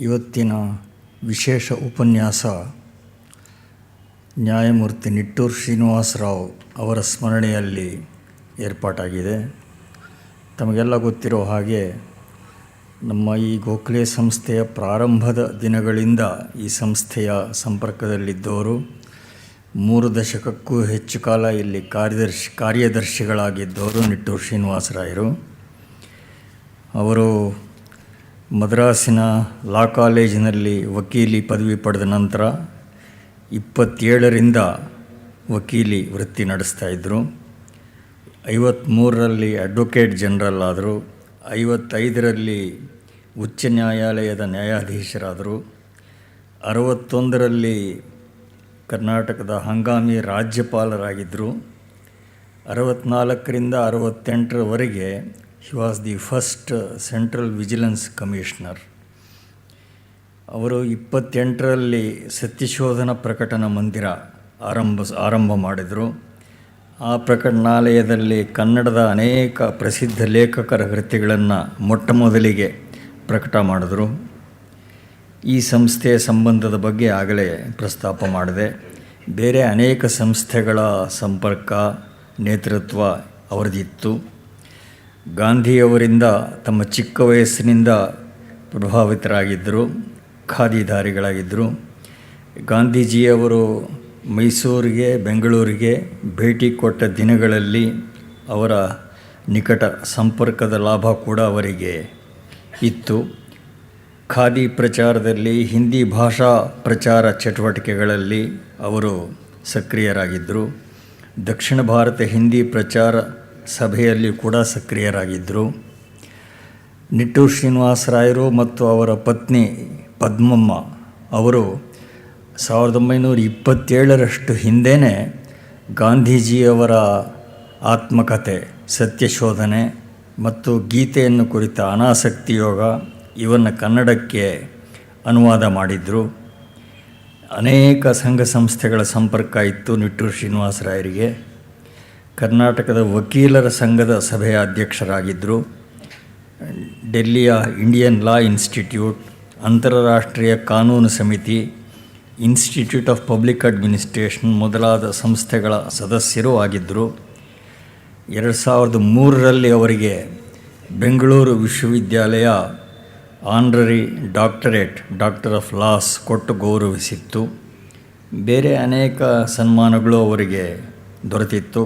ಇವತ್ತಿನ ವಿಶೇಷ ಉಪನ್ಯಾಸ ನ್ಯಾಯಮೂರ್ತಿ ನಿಟ್ಟೂರು ಶ್ರೀನಿವಾಸರಾವ್ ಅವರ ಸ್ಮರಣೆಯಲ್ಲಿ ಏರ್ಪಾಟಾಗಿದೆ. ತಮಗೆಲ್ಲ ಗೊತ್ತಿರೋ ಹಾಗೆ ನಮ್ಮ ಈ ಗೋಖಲೆ ಸಂಸ್ಥೆಯ ಪ್ರಾರಂಭದ ದಿನಗಳಿಂದ ಈ ಸಂಸ್ಥೆಯ ಸಂಪರ್ಕದಲ್ಲಿದ್ದವರು 3 ದಶಕಕ್ಕೂ ಹೆಚ್ಚು ಕಾಲ ಇಲ್ಲಿ ಕಾರ್ಯದರ್ಶಿಗಳಾಗಿದ್ದವರು ನಿಟ್ಟೂರು ಶ್ರೀನಿವಾಸರಾಯರು. ಅವರು ಮದ್ರಾಸಿನ ಲಾ ಕಾಲೇಜಿನಲ್ಲಿ ವಕೀಲಿ ಪದವಿ ಪಡೆದ ನಂತರ 27ರಿಂದ ವಕೀಲಿ ವೃತ್ತಿ ನಡೆಸ್ತಾಯಿದ್ರು. 53ರಲ್ಲಿ ಅಡ್ವೊಕೇಟ್ ಜನರಲ್ ಆದರು. 55ರಲ್ಲಿ ಉಚ್ಚ ನ್ಯಾಯಾಲಯದ ನ್ಯಾಯಾಧೀಶರಾದರು. 61ರಲ್ಲಿ ಕರ್ನಾಟಕದ ಹಂಗಾಮಿ ರಾಜ್ಯಪಾಲರಾಗಿದ್ದರು. 64ರಿಂದ 68ರವರೆಗೆ he was the first central vigilance commissioner. ಅವರು 28ರಲ್ಲಿ ಸತ್ಯಶೋಧನ ಪ್ರಕಟಣ ಮಂದಿರ ಆರಂಭ ಮಾಡಿದರು. ಆ ಪ್ರಕಟಣಾಲಯದಲ್ಲಿ ಕನ್ನಡದ ಅನೇಕ ಪ್ರಸಿದ್ಧ ಲೇಖಕರ ಕೃತಿಗಳನ್ನು ಮೊಟ್ಟ ಮೊದಲಿಗೆ ಪ್ರಕಟ ಮಾಡಿದರು. ಈ ಸಂಸ್ಥೆಯ ಸಂಬಂಧದ ಬಗ್ಗೆ ಆಗಲೇ ಪ್ರಸ್ತಾಪ ಮಾಡಿದೆ. ಬೇರೆ ಅನೇಕ ಸಂಸ್ಥೆಗಳ ಸಂಪರ್ಕ ನೇತೃತ್ವ ಅವರದಿತ್ತು. ಗಾಂಧಿಯವರಿಂದ ತಮ್ಮ ಚಿಕ್ಕ ವಯಸ್ಸಿನಿಂದ ಪ್ರಭಾವಿತರಾಗಿದ್ದರು, ಖಾದಿಧಾರಿಗಳಾಗಿದ್ದರು. ಗಾಂಧೀಜಿಯವರು ಮೈಸೂರಿಗೆ, ಬೆಂಗಳೂರಿಗೆ ಭೇಟಿ ಕೊಟ್ಟ ದಿನಗಳಲ್ಲಿ ಅವರ ನಿಕಟ ಸಂಪರ್ಕದ ಲಾಭ ಕೂಡ ಅವರಿಗೆ ಇತ್ತು. ಖಾದಿ ಪ್ರಚಾರದಲ್ಲಿ, ಹಿಂದಿ ಭಾಷಾ ಪ್ರಚಾರ ಚಟುವಟಿಕೆಗಳಲ್ಲಿ ಅವರು ಸಕ್ರಿಯರಾಗಿದ್ದರು. ದಕ್ಷಿಣ ಭಾರತ ಹಿಂದಿ ಪ್ರಚಾರ ಸಭೆಯಲ್ಲಿ ಕೂಡ ಸಕ್ರಿಯರಾಗಿದ್ದರು. ನಿಟ್ಟೂರು ಶ್ರೀನಿವಾಸರಾಯರು ಮತ್ತು ಅವರ ಪತ್ನಿ ಪದ್ಮಮ್ಮ ಅವರು 1927ರಷ್ಟು ಹಿಂದೆಯೇ ಗಾಂಧೀಜಿಯವರ ಆತ್ಮಕಥೆ ಸತ್ಯಶೋಧನೆ ಮತ್ತು ಗೀತೆಯನ್ನು ಕುರಿತ ಅನಾಸಕ್ತಿ ಯೋಗ ಇವನ್ನು ಕನ್ನಡಕ್ಕೆ ಅನುವಾದ ಮಾಡಿದರು. ಅನೇಕ ಸಂಘ ಸಂಸ್ಥೆಗಳ ಸಂಪರ್ಕ ಇತ್ತು ನಿಟ್ಟೂರು ಶ್ರೀನಿವಾಸರಾಯರಿಗೆ. ಕರ್ನಾಟಕದ ವಕೀಲರ ಸಂಘದ ಸಭೆಯ ಅಧ್ಯಕ್ಷರಾಗಿದ್ದರು. ಡೆಲ್ಲಿಯ ಇಂಡಿಯನ್ ಲಾ ಇನ್ಸ್ಟಿಟ್ಯೂಟ್, ಅಂತಾರಾಷ್ಟ್ರೀಯ ಕಾನೂನು ಸಮಿತಿ, ಇನ್ಸ್ಟಿಟ್ಯೂಟ್ ಆಫ್ ಪಬ್ಲಿಕ್ ಅಡ್ಮಿನಿಸ್ಟ್ರೇಷನ್ ಮೊದಲಾದ ಸಂಸ್ಥೆಗಳ ಸದಸ್ಯರೂ ಆಗಿದ್ದರು. 2003ರಲ್ಲಿ ಅವರಿಗೆ ಬೆಂಗಳೂರು ವಿಶ್ವವಿದ್ಯಾಲಯ ಆನರರಿ ಡಾಕ್ಟರ್ ಆಫ್ ಲಾಸ್ ಕೊಟ್ಟು ಗೌರವಿಸಿತ್ತು. ಬೇರೆ ಅನೇಕ ಸನ್ಮಾನಗಳು ಅವರಿಗೆ ದೊರೆತಿತ್ತು.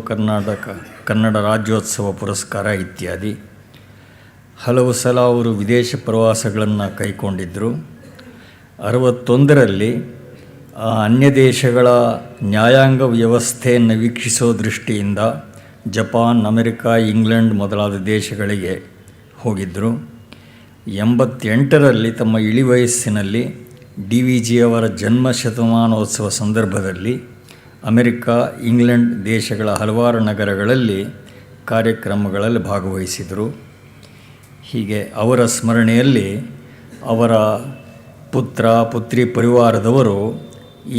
ಕನ್ನಡ ರಾಜ್ಯೋತ್ಸವ ಪುರಸ್ಕಾರ ಇತ್ಯಾದಿ. ಹಲವು ಸಲ ಅವರು ವಿದೇಶ ಪ್ರವಾಸಗಳನ್ನು ಕೈಗೊಂಡಿದ್ದರು. 61ರಲ್ಲಿ ಅನ್ಯ ದೇಶಗಳ ನ್ಯಾಯಾಂಗ ವ್ಯವಸ್ಥೆಯನ್ನು ವೀಕ್ಷಿಸೋ ದೃಷ್ಟಿಯಿಂದ ಜಪಾನ್, ಅಮೆರಿಕ, ಇಂಗ್ಲೆಂಡ್ ಮೊದಲಾದ ದೇಶಗಳಿಗೆ ಹೋಗಿದ್ದರು. 88ರಲ್ಲಿ ತಮ್ಮ ಇಳಿ ವಯಸ್ಸಿನಲ್ಲಿ DVಜಿಯವರ ಜನ್ಮ ಶತಮಾನೋತ್ಸವ ಸಂದರ್ಭದಲ್ಲಿ ಅಮೆರಿಕ, ಇಂಗ್ಲೆಂಡ್ ದೇಶಗಳ ಹಲವಾರು ನಗರಗಳಲ್ಲಿ ಕಾರ್ಯಕ್ರಮಗಳಲ್ಲಿ ಭಾಗವಹಿಸಿದರು. ಹೀಗೆ ಅವರ ಸ್ಮರಣೆಯಲ್ಲಿ ಅವರ ಪುತ್ರ ಪುತ್ರಿ ಪರಿವಾರದವರು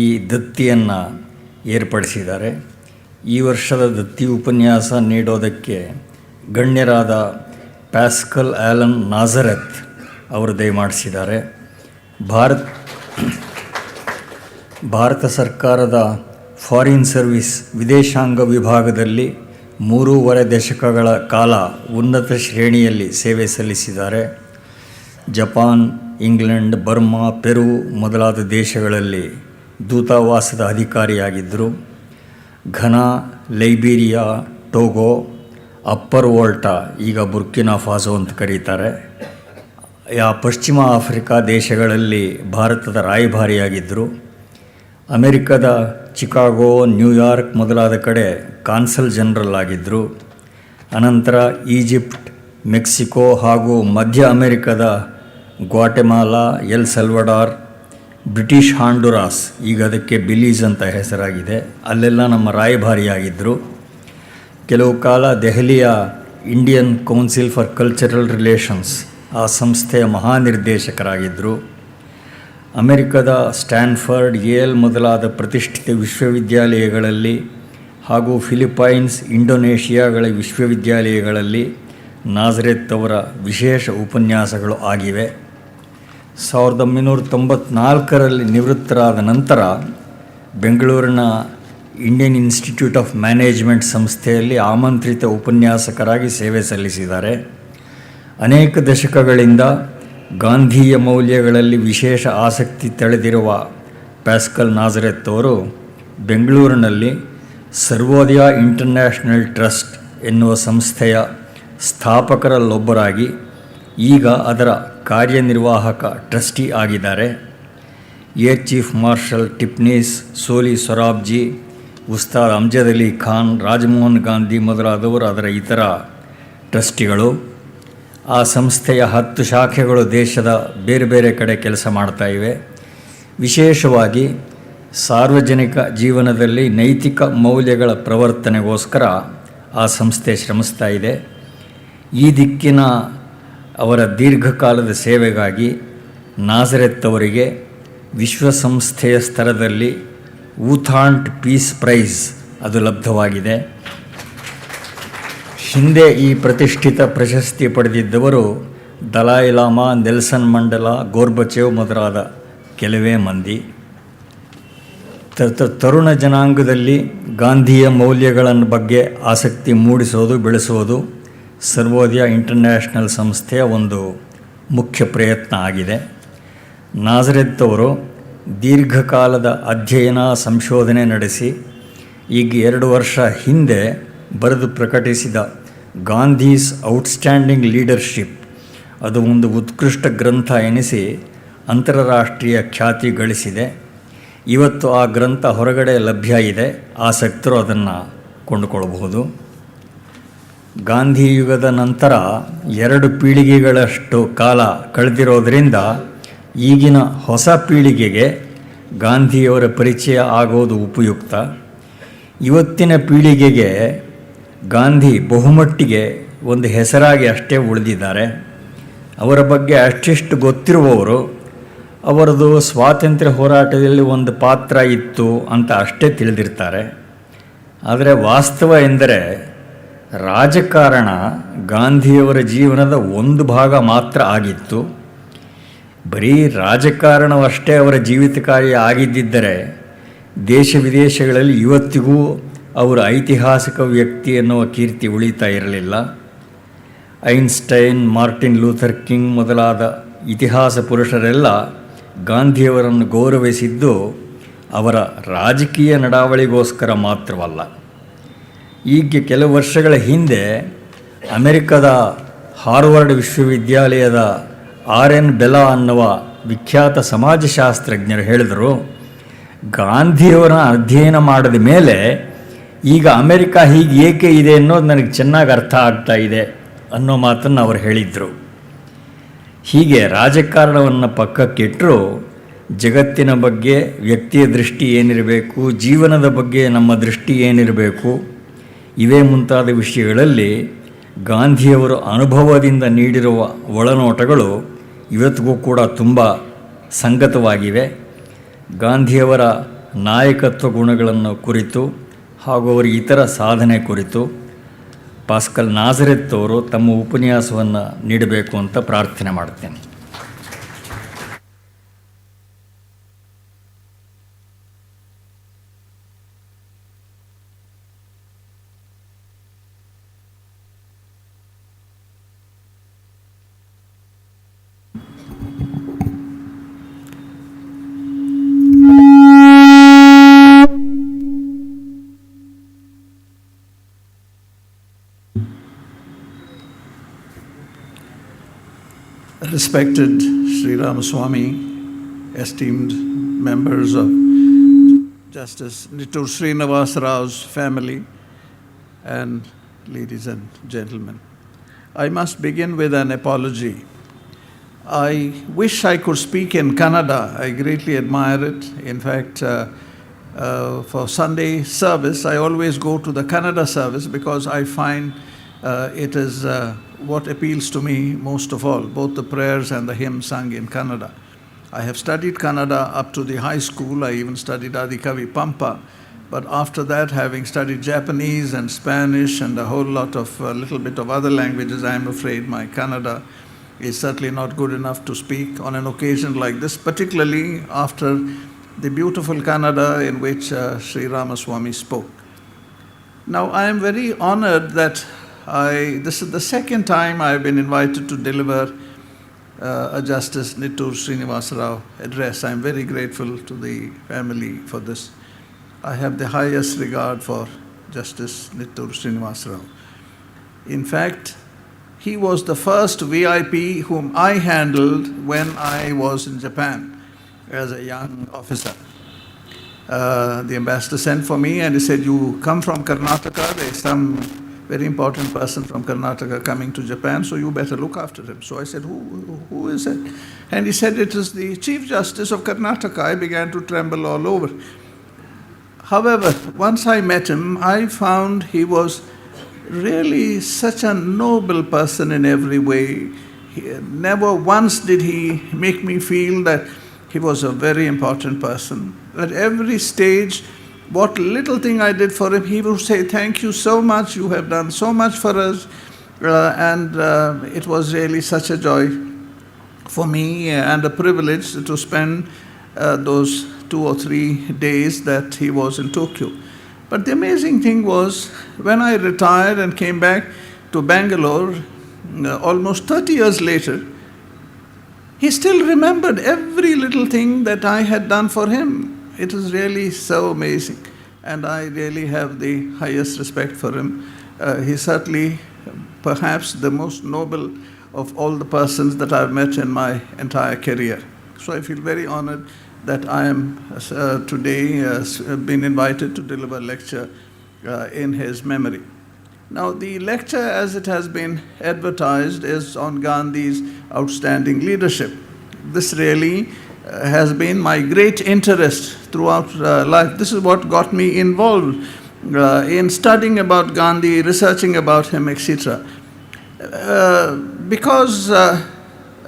ಈ ದತ್ತಿಯನ್ನು ಏರ್ಪಡಿಸಿದ್ದಾರೆ. ಈ ವರ್ಷದ ದತ್ತಿ ಉಪನ್ಯಾಸ ನೀಡೋದಕ್ಕೆ ಗಣ್ಯರಾದ ಪ್ಯಾಸ್ಕಲ್ ಆಲನ್ ನಾಜರೆತ್ ಅವರು ದಯಮಾಡಿಸಿದ್ದಾರೆ. ಭಾರತ ಸರ್ಕಾರದ ಫಾರಿನ್ ಸರ್ವಿಸ್ ವಿದೇಶಾಂಗ ವಿಭಾಗದಲ್ಲಿ 3.5 ದಶಕಗಳ ಕಾಲ ಉನ್ನತ ಶ್ರೇಣಿಯಲ್ಲಿ ಸೇವೆ ಸಲ್ಲಿಸಿದ್ದಾರೆ. ಜಪಾನ್, ಇಂಗ್ಲೆಂಡ್, ಬರ್ಮಾ, ಪೆರು ಮೊದಲಾದ ದೇಶಗಳಲ್ಲಿ ದೂತಾವಾಸದ ಅಧಿಕಾರಿಯಾಗಿದ್ದರು. ಘನಾ, ಲೈಬೀರಿಯಾ, ಟೋಗೋ, ಅಪ್ಪರ್ ವೋಲ್ಟಾ, ಈಗ ಬುರ್ಕಿನಾ ಫಾಸೋ ಅಂತ ಕರೀತಾರೆ, ಪಶ್ಚಿಮ ಆಫ್ರಿಕಾ ದೇಶಗಳಲ್ಲಿ ಭಾರತದ ರಾಯಭಾರಿಯಾಗಿದ್ದರು. ಅಮೆರಿಕದ ಚಿಕಾಗೋ, ನ್ಯೂಯಾರ್ಕ್ ಮೊದಲಾದ ಕಡೆ ಕಾನ್ಸಲ್ ಜನರಲ್ ಆಗಿದ್ದರು. ಅನಂತರ ಈಜಿಪ್ಟ್, ಮೆಕ್ಸಿಕೋ ಹಾಗೂ ಮಧ್ಯ ಅಮೆರಿಕದ ಗ್ವಾಟೆಮಾಲಾ, ಎಲ್ ಸಲ್ವಡಾರ್, ಬ್ರಿಟಿಷ್ ಹಾಂಡುರಾಸ್, ಈಗ ಅದಕ್ಕೆ ಬಿಲೀಸ್ ಅಂತ ಹೆಸರಾಗಿದೆ, ಅಲ್ಲೆಲ್ಲ ನಮ್ಮ ರಾಯಭಾರಿಯಾಗಿದ್ದರು. ಕೆಲವು ಕಾಲ ದೆಹಲಿಯ Indian council for cultural relations, ಆ ಸಂಸ್ಥೆಯ ಮಹಾನಿರ್ದೇಶಕರಾಗಿದ್ದರು. ಅಮೆರಿಕದ ಸ್ಟ್ಯಾನ್ಫರ್ಡ್, ಯೇಲ್ ಮೊದಲಾದ ಪ್ರತಿಷ್ಠಿತ ವಿಶ್ವವಿದ್ಯಾಲಯಗಳಲ್ಲಿ ಹಾಗೂ ಫಿಲಿಪೈನ್ಸ್, ಇಂಡೋನೇಷಿಯಾಗಳ ವಿಶ್ವವಿದ್ಯಾಲಯಗಳಲ್ಲಿ ನಾಜರೆತ್ ಅವರ ವಿಶೇಷ ಉಪನ್ಯಾಸಗಳು ಆಗಿವೆ. 1994ರಲ್ಲಿ ನಿವೃತ್ತರಾದ ನಂತರ ಬೆಂಗಳೂರಿನ ಇಂಡಿಯನ್ ಇನ್ಸ್ಟಿಟ್ಯೂಟ್ ಆಫ್ ಮ್ಯಾನೇಜ್ಮೆಂಟ್ ಸಂಸ್ಥೆಯಲ್ಲಿ ಆಮಂತ್ರಿತ ಉಪನ್ಯಾಸಕರಾಗಿ ಸೇವೆ ಸಲ್ಲಿಸಿದ್ದಾರೆ. ಅನೇಕ ದಶಕಗಳಿಂದ ಗಾಂಧಿಯ ಮೌಲ್ಯಗಳಲ್ಲಿ ವಿಶೇಷ ಆಸಕ್ತಿ ತಳೆದಿರುವ ಪ್ಯಾಸ್ಕಲ್ ನಾಜರೆತ್ ಅವರು ಬೆಂಗಳೂರಿನಲ್ಲಿ ಸರ್ವೋದಯ ಇಂಟರ್ನ್ಯಾಷನಲ್ ಟ್ರಸ್ಟ್ ಎನ್ನುವ ಸಂಸ್ಥೆಯ ಸ್ಥಾಪಕರಲ್ಲೊಬ್ಬರಾಗಿ ಈಗ ಅದರ ಕಾರ್ಯನಿರ್ವಾಹಕ ಟ್ರಸ್ಟಿ ಆಗಿದ್ದಾರೆ. Air chief marshal Tipnis, Soli Sorabjee, Ustad Amjad Ali Khan, Rajmohan Gandhi ಮೊದಲಾದವರು ಅದರ ಇತರ ಟ್ರಸ್ಟಿಗಳು. ಆ ಸಂಸ್ಥೆಯ 10 ಶಾಖೆಗಳು ದೇಶದ ಬೇರೆ ಬೇರೆ ಕಡೆ ಕೆಲಸ ಮಾಡ್ತಾ ಇವೆ. ವಿಶೇಷವಾಗಿ ಸಾರ್ವಜನಿಕ ಜೀವನದಲ್ಲಿ ನೈತಿಕ ಮೌಲ್ಯಗಳ ಪ್ರವರ್ತನೆಗೋಸ್ಕರ ಆ ಸಂಸ್ಥೆ ಶ್ರಮಿಸ್ತಾ ಇದೆ. ಈ ದಿಕ್ಕಿನ ಅವರ ದೀರ್ಘಕಾಲದ ಸೇವೆಗಾಗಿ ನಾಜರೆತ್ ಅವರಿಗೆ ವಿಶ್ವಸಂಸ್ಥೆಯ ಸ್ತರದಲ್ಲಿ ಊಥಾಂಟ್ ಪೀಸ್ ಪ್ರೈಸ್ ಅದು ಲಬ್ಧವಾಗಿದೆ. ಹಿಂದೆ ಈ ಪ್ರತಿಷ್ಠಿತ ಪ್ರಶಸ್ತಿ ಪಡೆದಿದ್ದವರು ದಲಾಯ್ ಲಾಮಾ, ನೆಲ್ಸನ್ ಮಂಡಲ, ಗೋರ್ಬಚೇವ್ ಮೊದಲಾದ ಕೆಲವೇ ಮಂದಿ. ತರುಣ ಜನಾಂಗದಲ್ಲಿ ಗಾಂಧಿಯ ಮೌಲ್ಯಗಳ ಬಗ್ಗೆ ಆಸಕ್ತಿ ಮೂಡಿಸೋದು, ಬೆಳೆಸೋದು ಸರ್ವೋದಯ ಇಂಟರ್ನ್ಯಾಷನಲ್ ಸಂಸ್ಥೆಯ ಒಂದು ಮುಖ್ಯ ಪ್ರಯತ್ನ ಆಗಿದೆ. ನಾಜರೆತ್ ಅವರು ದೀರ್ಘಕಾಲದ ಅಧ್ಯಯನ ಸಂಶೋಧನೆ ನಡೆಸಿ ಈಗ 2 ವರ್ಷ ಹಿಂದೆ ಬರೆದು ಪ್ರಕಟಿಸಿದ ಗಾಂಧೀಸ್ ಔಟ್ಸ್ಟ್ಯಾಂಡಿಂಗ್ ಲೀಡರ್ಶಿಪ್ ಅದು ಒಂದು ಉತ್ಕೃಷ್ಟ ಗ್ರಂಥ ಎನಿಸಿ ಅಂತಾರಾಷ್ಟ್ರೀಯ ಖ್ಯಾತಿ ಗಳಿಸಿದೆ. ಇವತ್ತು ಆ ಗ್ರಂಥ ಹೊರಗಡೆ ಲಭ್ಯ ಇದೆ. ಆಸಕ್ತರು ಅದನ್ನು ಕೊಂಡುಕೊಳ್ಳಬಹುದು. ಗಾಂಧಿ ಯುಗದ ನಂತರ 2 ಪೀಳಿಗೆಗಳಷ್ಟು ಕಾಲ ಕಳೆದಿರೋದರಿಂದ ಈಗಿನ ಹೊಸ ಪೀಳಿಗೆಗೆ ಗಾಂಧಿಯವರ ಪರಿಚಯ ಆಗೋದು ಉಪಯುಕ್ತ. ಇವತ್ತಿನ ಪೀಳಿಗೆಗೆ ಗಾಂಧಿ ಬಹುಮಟ್ಟಿಗೆ ಒಂದು ಹೆಸರಾಗಿ ಅಷ್ಟೇ ಉಳಿದಿದ್ದಾರೆ. ಅವರ ಬಗ್ಗೆ ಅಷ್ಟಿಷ್ಟು ಗೊತ್ತಿರುವವರು ಅವರದು ಸ್ವಾತಂತ್ರ್ಯ ಹೋರಾಟದಲ್ಲಿ ಒಂದು ಪಾತ್ರ ಇತ್ತು ಅಂತ ಅಷ್ಟೇ ತಿಳಿದಿರ್ತಾರೆ. ಆದರೆ ವಾಸ್ತವ ಎಂದರೆ ರಾಜಕಾರಣ ಗಾಂಧಿಯವರ ಜೀವನದ ಒಂದು ಭಾಗ ಮಾತ್ರ ಆಗಿತ್ತು. ಬರೀ ರಾಜಕಾರಣವಷ್ಟೇ ಅವರ ಜೀವಿತ ಕಾರ್ಯ ಆಗಿದ್ದಿದ್ದರೆ ದೇಶ ವಿದೇಶಗಳಲ್ಲಿ ಇವತ್ತಿಗೂ ಅವರು ಐತಿಹಾಸಿಕ ವ್ಯಕ್ತಿ ಎನ್ನುವ ಕೀರ್ತಿ ಉಳಿತಾ ಇರಲಿಲ್ಲ. ಐನ್ಸ್ಟೈನ್, ಮಾರ್ಟಿನ್ ಲೂಥರ್ ಕಿಂಗ್ ಮೊದಲಾದ ಇತಿಹಾಸ ಪುರುಷರೆಲ್ಲ ಗಾಂಧಿಯವರನ್ನು ಗೌರವಿಸಿದ್ದು ಅವರ ರಾಜಕೀಯ ನಡಾವಳಿಗೋಸ್ಕರ ಮಾತ್ರವಲ್ಲ. ಈಗ ಕೆಲವು ವರ್ಷಗಳ ಹಿಂದೆ ಅಮೆರಿಕದ ಹಾರ್ವರ್ಡ್ ವಿಶ್ವವಿದ್ಯಾಲಯದ RN ಬೆಲಾ ಅನ್ನುವ ವಿಖ್ಯಾತ ಸಮಾಜಶಾಸ್ತ್ರಜ್ಞರು ಹೇಳಿದರು, ಗಾಂಧಿಯವರ ಅಧ್ಯಯನ ಮಾಡಿದ ಮೇಲೆ ಈಗ ಅಮೆರಿಕ ಹೀಗೆ ಏಕೆ ಇದೆ ಅನ್ನೋದು ನನಗೆ ಚೆನ್ನಾಗಿ ಅರ್ಥ ಆಗ್ತಾ ಇದೆ ಅನ್ನೋ ಮಾತನ್ನು ಅವರು ಹೇಳಿದರು. ಹೀಗೆ ರಾಜಕಾರಣವನ್ನು ಪಕ್ಕಕ್ಕಿಟ್ಟರೂ ಜಗತ್ತಿನ ಬಗ್ಗೆ ವ್ಯಕ್ತಿಯ ದೃಷ್ಟಿ ಏನಿರಬೇಕು, ಜೀವನದ ಬಗ್ಗೆ ನಮ್ಮ ದೃಷ್ಟಿ ಏನಿರಬೇಕು, ಇವೇ ಮುಂತಾದ ವಿಷಯಗಳಲ್ಲಿ ಗಾಂಧಿಯವರು ಅನುಭವದಿಂದ ನೀಡಿರುವ ಒಳನೋಟಗಳು ಇವತ್ತಿಗೂ ಕೂಡ ತುಂಬ ಸಂಗತವಾಗಿವೆ. ಗಾಂಧಿಯವರ ನಾಯಕತ್ವ ಗುಣಗಳನ್ನು ಕುರಿತು ಹಾಗೂ ಅವರ ಇತರ ಸಾಧನೆ ಕುರಿತು ಪಾಸ್ಕಲ್ ನಾಜರೆತ್ ಅವರು ತಮ್ಮ ಉಪನ್ಯಾಸವನ್ನು ನೀಡಬೇಕು ಅಂತ ಪ್ರಾರ್ಥನೆ ಮಾಡ್ತೇನೆ. Respected Sri Ramaswamy, esteemed members of Justice Nittur Srinivas Rao's family, and ladies and gentlemen, I must begin with an apology. I wish I could speak in Kannada. I greatly admire it. In fact, for Sunday service, I always go to the Kannada service because I find it is what appeals to me most of all, both the prayers and the hymns sung in Kannada. I have studied Kannada up to the high school. I even studied Adikavi Pampa. But after that, having studied Japanese and Spanish and a whole lot of little bit of other languages, I am afraid my Kannada is certainly not good enough to speak on an occasion like this, particularly after the beautiful Kannada in which Sri Ramaswamy spoke. Now, I am very honored that this is the second time I have been invited to deliver a Justice Nittur Srinivasa Rao address. I am very grateful to the family for this. I have the highest regard for Justice Nittur Srinivasa Rao. In fact, he was the first VIP whom I handled when I was in Japan as a young officer. The ambassador sent for me and he said, "You come from Karnataka, there is some very important person from Karnataka coming to Japan, so you better look after him." So I said, who is it? And he said, "It is the Chief Justice of Karnataka." I began to tremble all over. However, once I met him, I found he was really such a noble person in every way. Never once did he make me feel that he was a very important person. At every stage, what little thing I did for him, he would say, "Thank you so much, you have done so much for us." And it was really such a joy for me and a privilege to spend those 2 or 3 days that he was in Tokyo. But the amazing thing was, when I retired and came back to Bengaluru, almost 30 years later, he still remembered every little thing that I had done for him. It was really so amazing, and I really have the highest respect for him. He's certainly perhaps the most noble of all the persons that I've met in my entire career. So I feel very honored that I am today been invited to deliver a lecture in his memory. Now, the lecture, as it has been advertised, is on Gandhi's outstanding leadership. This really has been my great interest throughout life. This is what got me involved in studying about Gandhi, researching about him, etc. Because a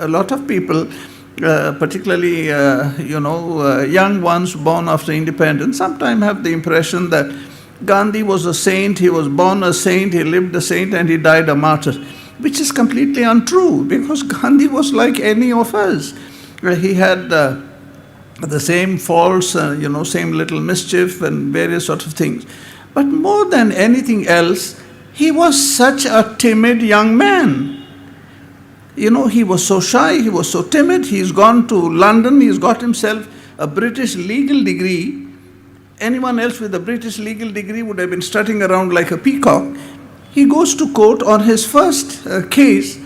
lot of people, particularly young ones born after independence, sometimes have the impression that Gandhi was a saint, he was born a saint, he lived a saint, and he died a martyr, which is completely untrue, because Gandhi was like any of us. He had the same faults, same little mischief and various sorts of things. But more than anything else, he was such a timid young man. He was so shy, he was so timid. He's gone to London, he's got himself a British legal degree. Anyone else with a British legal degree would have been strutting around like a peacock. He goes to court on his first case,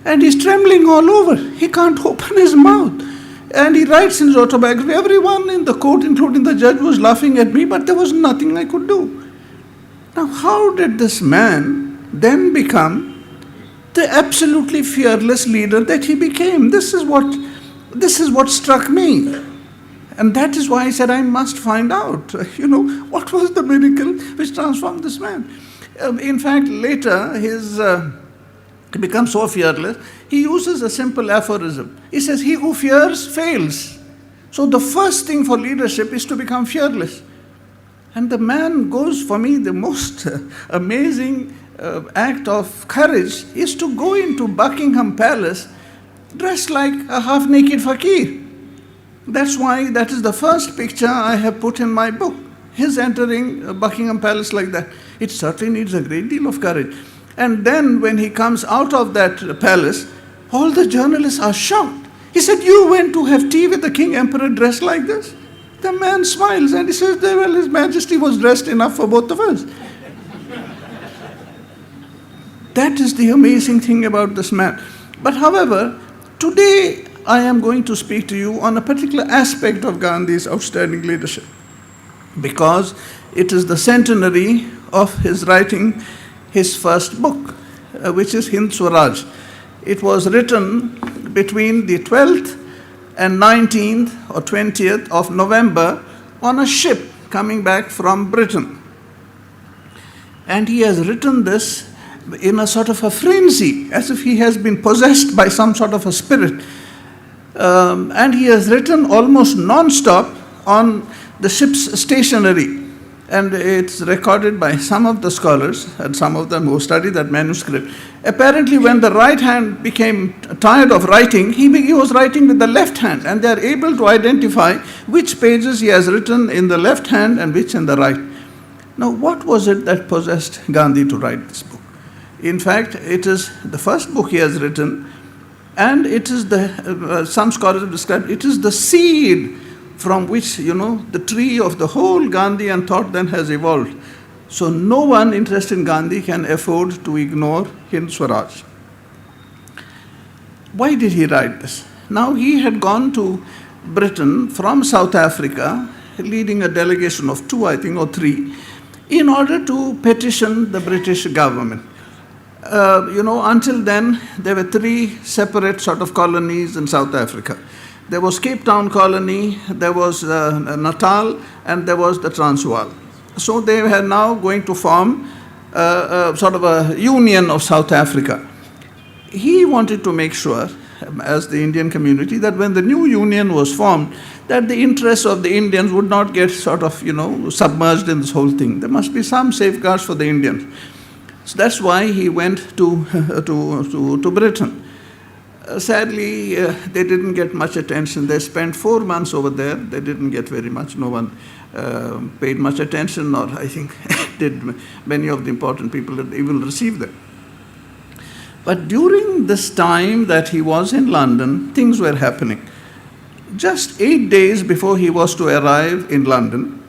and he's trembling all over. He can't open his mouth. And he writes in his autobiography, "Everyone in the court, including the judge, was laughing at me, but there was nothing I could do." Now, how did this man then become the absolutely fearless leader that he became? This is what struck me. And that is why I said I must find out, what was the miracle which transformed this man. In fact, later, he becomes so fearless, he uses a simple aphorism. He says, "He who fears fails." So the first thing for leadership is to become fearless. And the man goes, for me, the most amazing act of courage is to go into Buckingham Palace dressed like a half-naked fakir. That's why that is the first picture I have put in my book. His entering Buckingham Palace like that. It certainly needs a great deal of courage. And then when he comes out of that palace, all the journalists are shocked. He said, "You went to have tea with the King Emperor dressed like this?" The man smiles and he says, "Well, His Majesty was dressed enough for both of us." That is the amazing thing about this man. But however, today I am going to speak to you on a particular aspect of Gandhi's outstanding leadership, because it is the centenary of his writing his first book, which is Hind Swaraj. It was written between the 12th and 19th or 20th of November on a ship coming back from Britain. And he has written this in a sort of a frenzy, as if he has been possessed by some sort of a spirit. And he has written almost non-stop on the ship's stationery. And it's recorded by some of the scholars and some of them who studied that manuscript. Apparently, when the right hand became tired of writing, he was writing with the left hand, and they are able to identify which pages he has written in the left hand and which in the right. Now, what was it that possessed Gandhi to write this book? In fact, it is the first book he has written, and it is some scholars have described it is the seed from which, the tree of the whole Gandhian thought then has evolved. So no one interested in Gandhi can afford to ignore Hind Swaraj. Why did he write this? Now, he had gone to Britain from South Africa, leading a delegation of 2, I think, or 3, in order to petition the British government. Until then, there were 3 separate sort of colonies in South Africa. There was Cape Town colony, there was Natal, and there was the Transvaal. So they were now going to form sort of a union of South Africa. He wanted to make sure, as the Indian community, that when the new union was formed, that the interests of the Indians would not get sort of, submerged in this whole thing. There must be some safeguards for the Indians. So that's why he went to Britain. Sadly, they didn't get much attention. They spent 4 months over there. They didn't get very much. No one paid much attention, or I think did many of the important people that even received them. But during this time that he was in London, things were happening. Just 8 days before he was to arrive in London,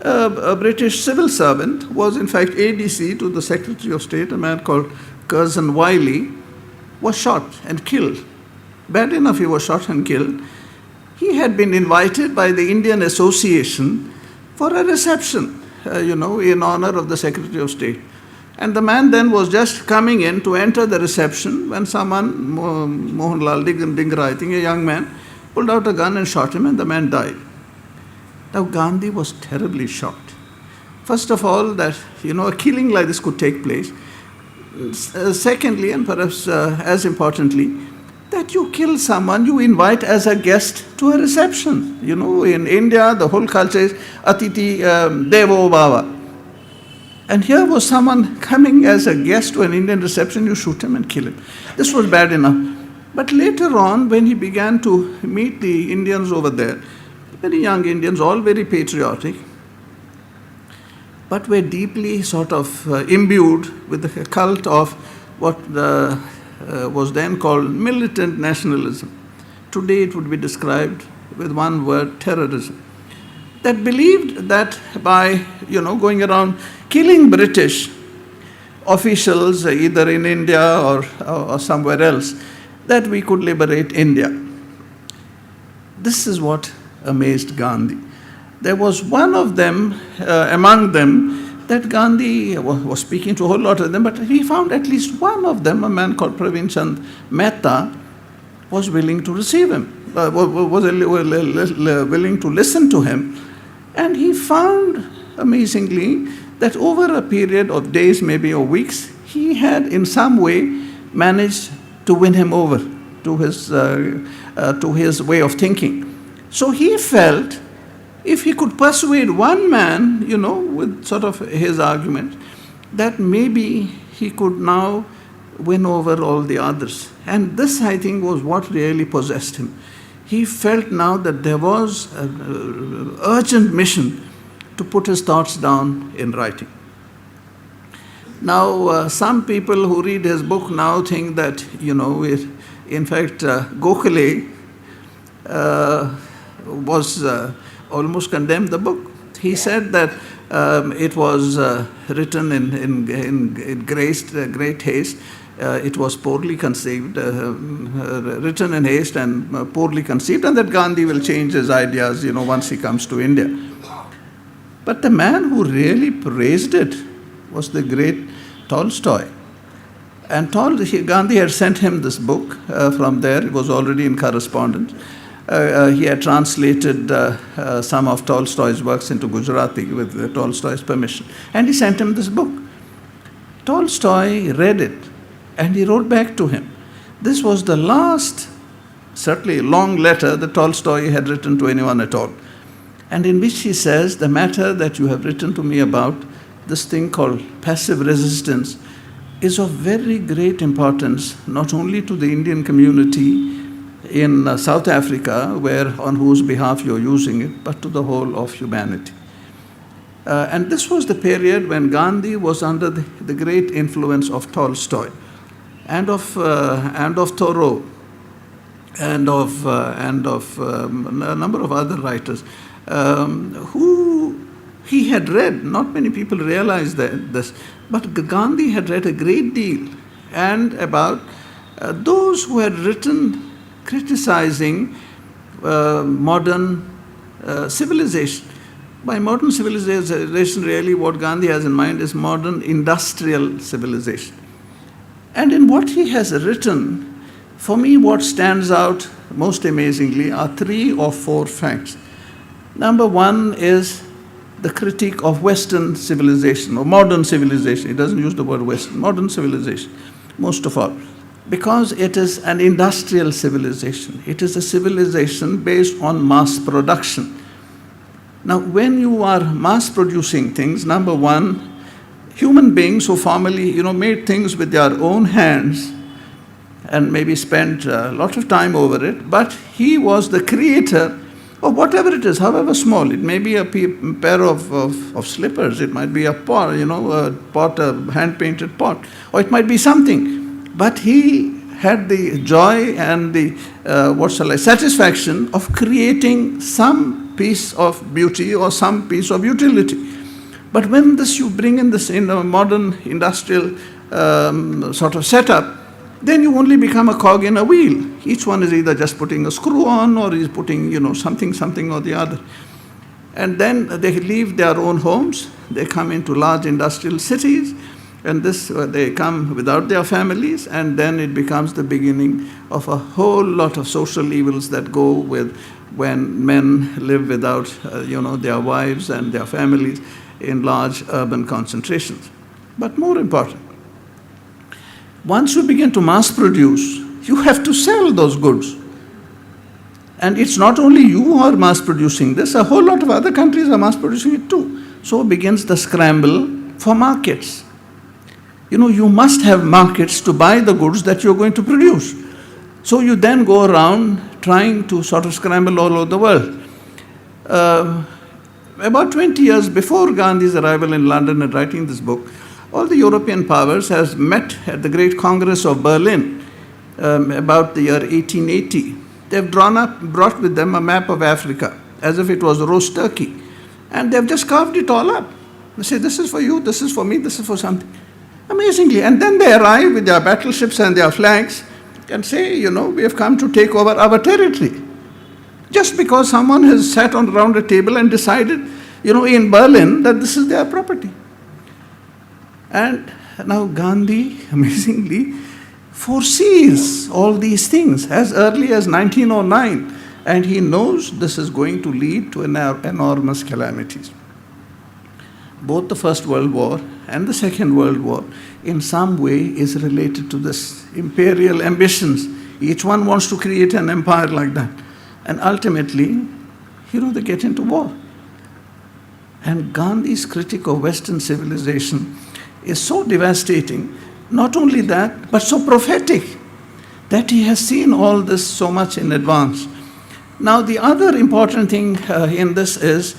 a British civil servant was in fact ADC to the Secretary of State, a man called Curzon Wiley, was shot and killed. Bad enough he was shot and killed. He had been invited by the Indian Association for a reception, in honor of the Secretary of State. And the man then was just coming in to enter the reception when someone, Mohanlal Dingra, I think a young man, pulled out a gun and shot him, and the man died. Now, Gandhi was terribly shocked. First of all, that, a killing like this could take place. Secondly, and perhaps as importantly, that you kill someone you invite as a guest to a reception. In India, the whole culture is Atiti Devo Bhava. And here was someone coming as a guest to an Indian reception, you shoot him and kill him. This was bad enough. But later on, when he began to meet the Indians over there, very young Indians, all very patriotic, but were deeply sort of imbued with the cult of what was then called militant nationalism. Today it would be described with one word, terrorism. That believed that by, going around killing British officials, either in India or somewhere else, that we could liberate India. This is what amazed Gandhi. There was one of them, among them, that Gandhi was speaking to a whole lot of them, but he found at least one of them, a man called Praveen Chand Mehta, was willing to receive him, was willing to listen to him. And he found, amazingly, that over a period of days, maybe, or weeks, he had in some way managed to win him over to his way of thinking. So he felt if he could persuade one man, with sort of his argument, that maybe he could now win over all the others. And this, I think, was what really possessed him. He felt now that there was an urgent mission to put his thoughts down in writing. Now, some people who read his book now think that, in fact, Gokhale was almost condemned the book. He said that it was written in great haste. It was poorly conceived, written in haste and poorly conceived, and that Gandhi will change his ideas, once he comes to India. But the man who really praised it was the great Tolstoy. And Gandhi had sent him this book from there. It was already in correspondence. He had translated some of Tolstoy's works into Gujarati with Tolstoy's permission. And he sent him this book. Tolstoy read it and he wrote back to him. This was the last, certainly long letter that Tolstoy had written to anyone at all. and in which he says, the matter that you have written to me about, this thing called passive resistance, is of very great importance, not only to the Indian community in South Africa, on whose behalf you're using it, but to the whole of humanity. And this was the period when Gandhi was under the great influence of Tolstoy and of Thoreau and of a number of other writers who he had read. Not many people realize this, but Gandhi had read a great deal, and about those who had written criticizing modern civilization. By modern civilization, really what Gandhi has in mind is modern industrial civilization. And in what he has written, for me what stands out most amazingly are 3 or 4 facts. Number one is the critique of Western civilization or modern civilization. He doesn't use the word Western, modern civilization, most of all, because it is an industrial civilization. It is a civilization based on mass production. Now, when you are mass producing things, number one, human beings who formerly, made things with their own hands and maybe spent a lot of time over it, but he was the creator of whatever it is, however small. It may be a pair of slippers, it might be a pot, a hand-painted pot, or it might be something. But he had the joy and the, satisfaction of creating some piece of beauty or some piece of utility. But when you bring in this in a modern industrial sort of setup, then you only become a cog in a wheel. Each one is either just putting a screw on or is putting, something or the other. And then they leave their own homes, they come into large industrial cities, and they come without their families, and then it becomes the beginning of a whole lot of social evils that go with when men live without, their wives and their families in large urban concentrations. But more important, once you begin to mass produce, you have to sell those goods. And it's not only you who are mass producing this, a whole lot of other countries are mass producing it too. So begins the scramble for markets. You must have markets to buy the goods that you're going to produce. So you then go around trying to sort of scramble all over the world. About 20 years before Gandhi's arrival in London and writing this book, all the European powers has met at the Great Congress of Berlin about the year 1880. They've brought with them a map of Africa, as if it was roast turkey. And they've just carved it all up. They say, this is for you, this is for me, this is for something. Amazingly. And then they arrive with their battleships and their flags and say, we have come to take over our territory. Just because someone has sat around a table and decided, in Berlin, that this is their property. And now Gandhi, amazingly, foresees all these things as early as 1909, and he knows this is going to lead to enormous calamities. Both the First World War and the Second World War in some way is related to this imperial ambitions. Each one wants to create an empire like that. And ultimately, they get into war. And Gandhi's critique of Western civilization is so devastating, not only that, but so prophetic, that he has seen all this so much in advance. Now, the other important thing in this is,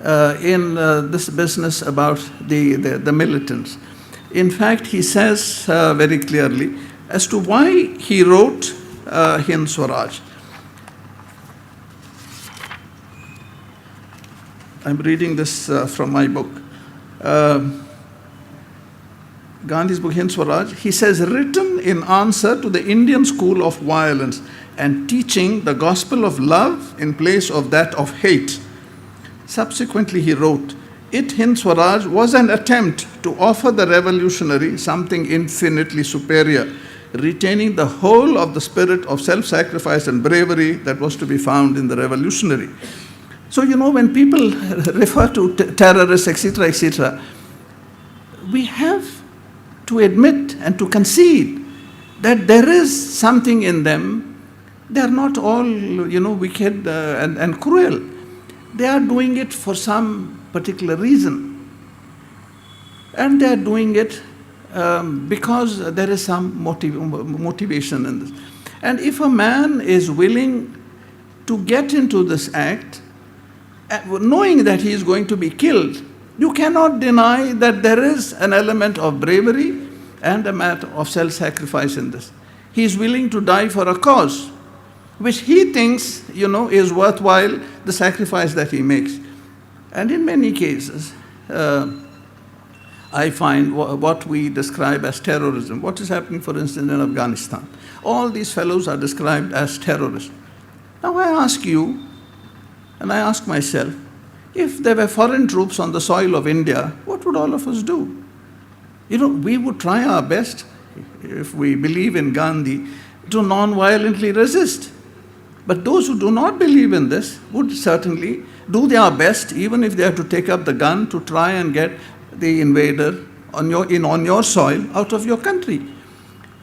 in this business about the militants. In fact, he says very clearly as to why he wrote Hind Swaraj. I'm reading this from my book. Gandhi's book, Hind Swaraj. He says, written in answer to the Indian school of violence and teaching the gospel of love in place of that of hate. Subsequently, he wrote, it, Hind Swaraj, was an attempt to offer the revolutionary something infinitely superior, retaining the whole of the spirit of self-sacrifice and bravery that was to be found in the revolutionary. So, when people refer to terrorists, etc., we have to admit and to concede that there is something in them. They are not all, wicked and cruel. they are doing it for some particular reason. And they are doing it because there is some motivation in this. And if a man is willing to get into this act, knowing that he is going to be killed, you cannot deny that there is an element of bravery and a matter of self-sacrifice in this. He is willing to die for a cause which he thinks, is worthwhile, the sacrifice that he makes. And in many cases, I find what we describe as terrorism. What is happening, for instance, in Afghanistan? All these fellows are described as terrorists. Now I ask you, and I ask myself, if there were foreign troops on the soil of India, what would all of us do? We would try our best, if we believe in Gandhi, to non-violently resist. But those who do not believe in this would certainly do their best, even if they have to take up the gun to try and get the invader on your soil out of your country.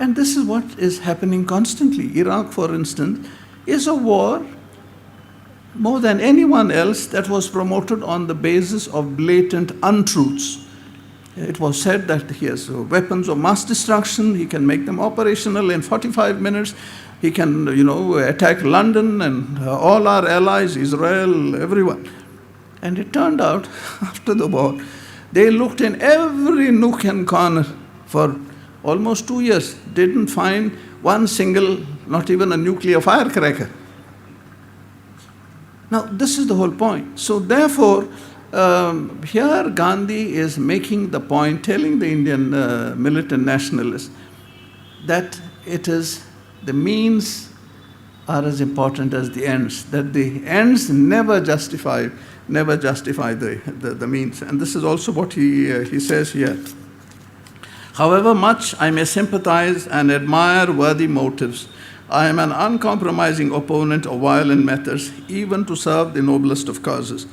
And this is what is happening constantly. Iraq, for instance, is a war more than anyone else that was promoted on the basis of blatant untruths. It was said that he has weapons of mass destruction, he can make them operational in 45 minutes, he can, attack London and all our allies, Israel, everyone. And it turned out, after the war, they looked in every nook and corner for almost 2 years, didn't find one single, not even a nuclear firecracker. Now, this is the whole point. So therefore, here Gandhi is making the point, telling the Indian militant nationalists that it is the means are as important as the ends, that the ends never justify the means. And this is also what he says here. However much I may sympathize and admire worthy motives, I am an uncompromising opponent of violent methods, even to serve the noblest of causes.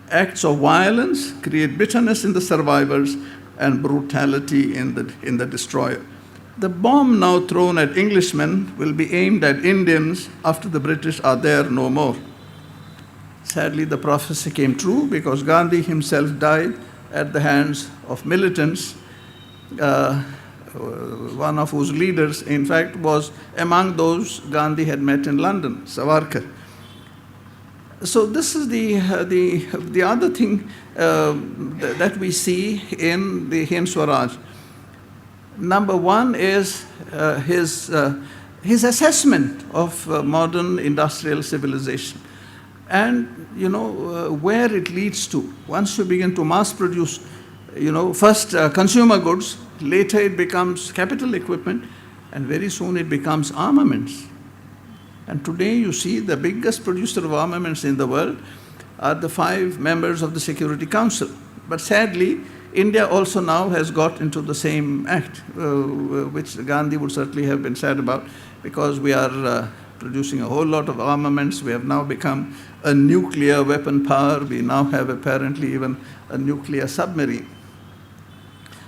Acts of violence create bitterness in the survivors and brutality in the destroyer. The bomb now thrown at Englishmen will be aimed at Indians after the British are there no more. Sadly, the prophecy came true because Gandhi himself died at the hands of militants, one of whose leaders, in fact, was among those Gandhi had met in London, Savarkar. So this is the other thing that we see in the Hind Swaraj. Number one is his assessment of modern industrial civilization, and where it leads to. Once you begin to mass produce, first consumer goods, later it becomes capital equipment, and very soon it becomes armaments. And today you see the biggest producer of armaments in the world are the 5 members of the Security Council. But sadly, India also now has got into the same act, which Gandhi would certainly have been sad about, because we are producing a whole lot of armaments. We have now become a nuclear weapon power. We now have apparently even a nuclear submarine.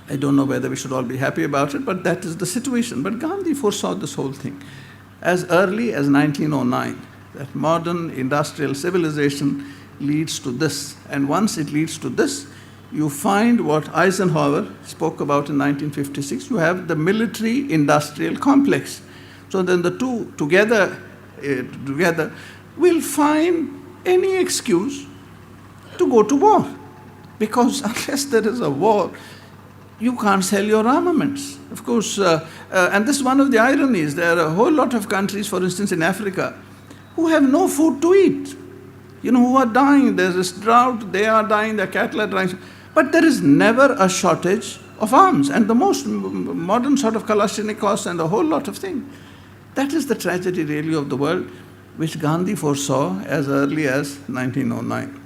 I don't know whether we should all be happy about it, but that is the situation. But Gandhi foresaw this whole thing as early as 1909, that modern industrial civilization leads to this. And once it leads to this, you find what Eisenhower spoke about in 1956. You have the military-industrial complex. So then the two together will find any excuse to go to war. Because unless there is a war, you can't sell your armaments. Of course, and this is one of the ironies. There are a whole lot of countries, for instance in Africa, who have no food to eat. Who are dying. There is drought, they are dying, their cattle are dying. But there is never a shortage of arms, and the most modern sort of Kalashnikovs and a whole lot of things. That is the tragedy really of the world, which Gandhi foresaw as early as 1909.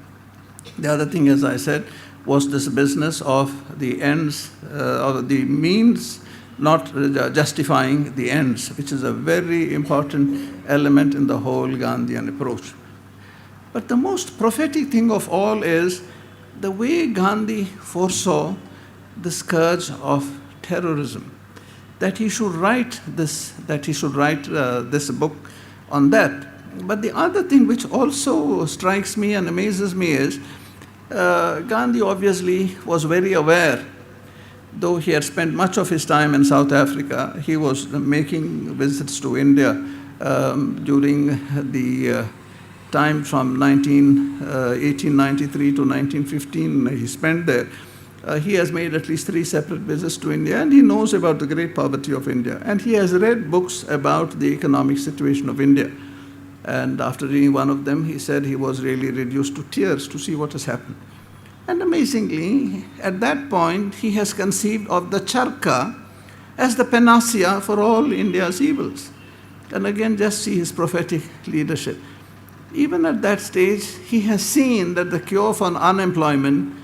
The other thing, as I said, was this business of the ends, of the means not justifying the ends, which is a very important element in the whole Gandhian approach. But the most prophetic thing of all is the way Gandhi foresaw the scourge of terrorism, that he should write this book on that. But the other thing which also strikes me and amazes me is Gandhi obviously was very aware, though he had spent much of his time in South Africa, he was making visits to India during the time from 1893 to 1915 he spent there. He has made at least 3 separate visits to India, and he knows about the great poverty of India. And he has read books about the economic situation of India. And after reading one of them, he said he was really reduced to tears to see what has happened. And amazingly, at that point, he has conceived of the charkha as the panacea for all India's evils. And again, just see his prophetic leadership. Even at that stage, he has seen that the cure for unemployment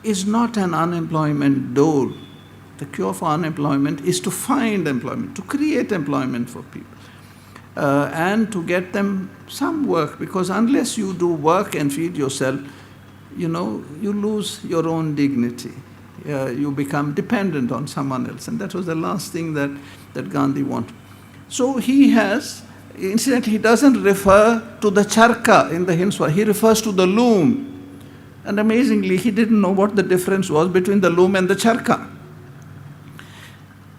is not an unemployment dole. The cure for unemployment is to find employment, to create employment for people, and to get them some work, because unless you do work and feed yourself, you lose your own dignity. You become dependent on someone else, and that was the last thing that Gandhi wanted. So he has, incidentally, he doesn't refer to the charkha in the Hinswa, he refers to the loom. And amazingly, he didn't know what the difference was between the loom and the charkha.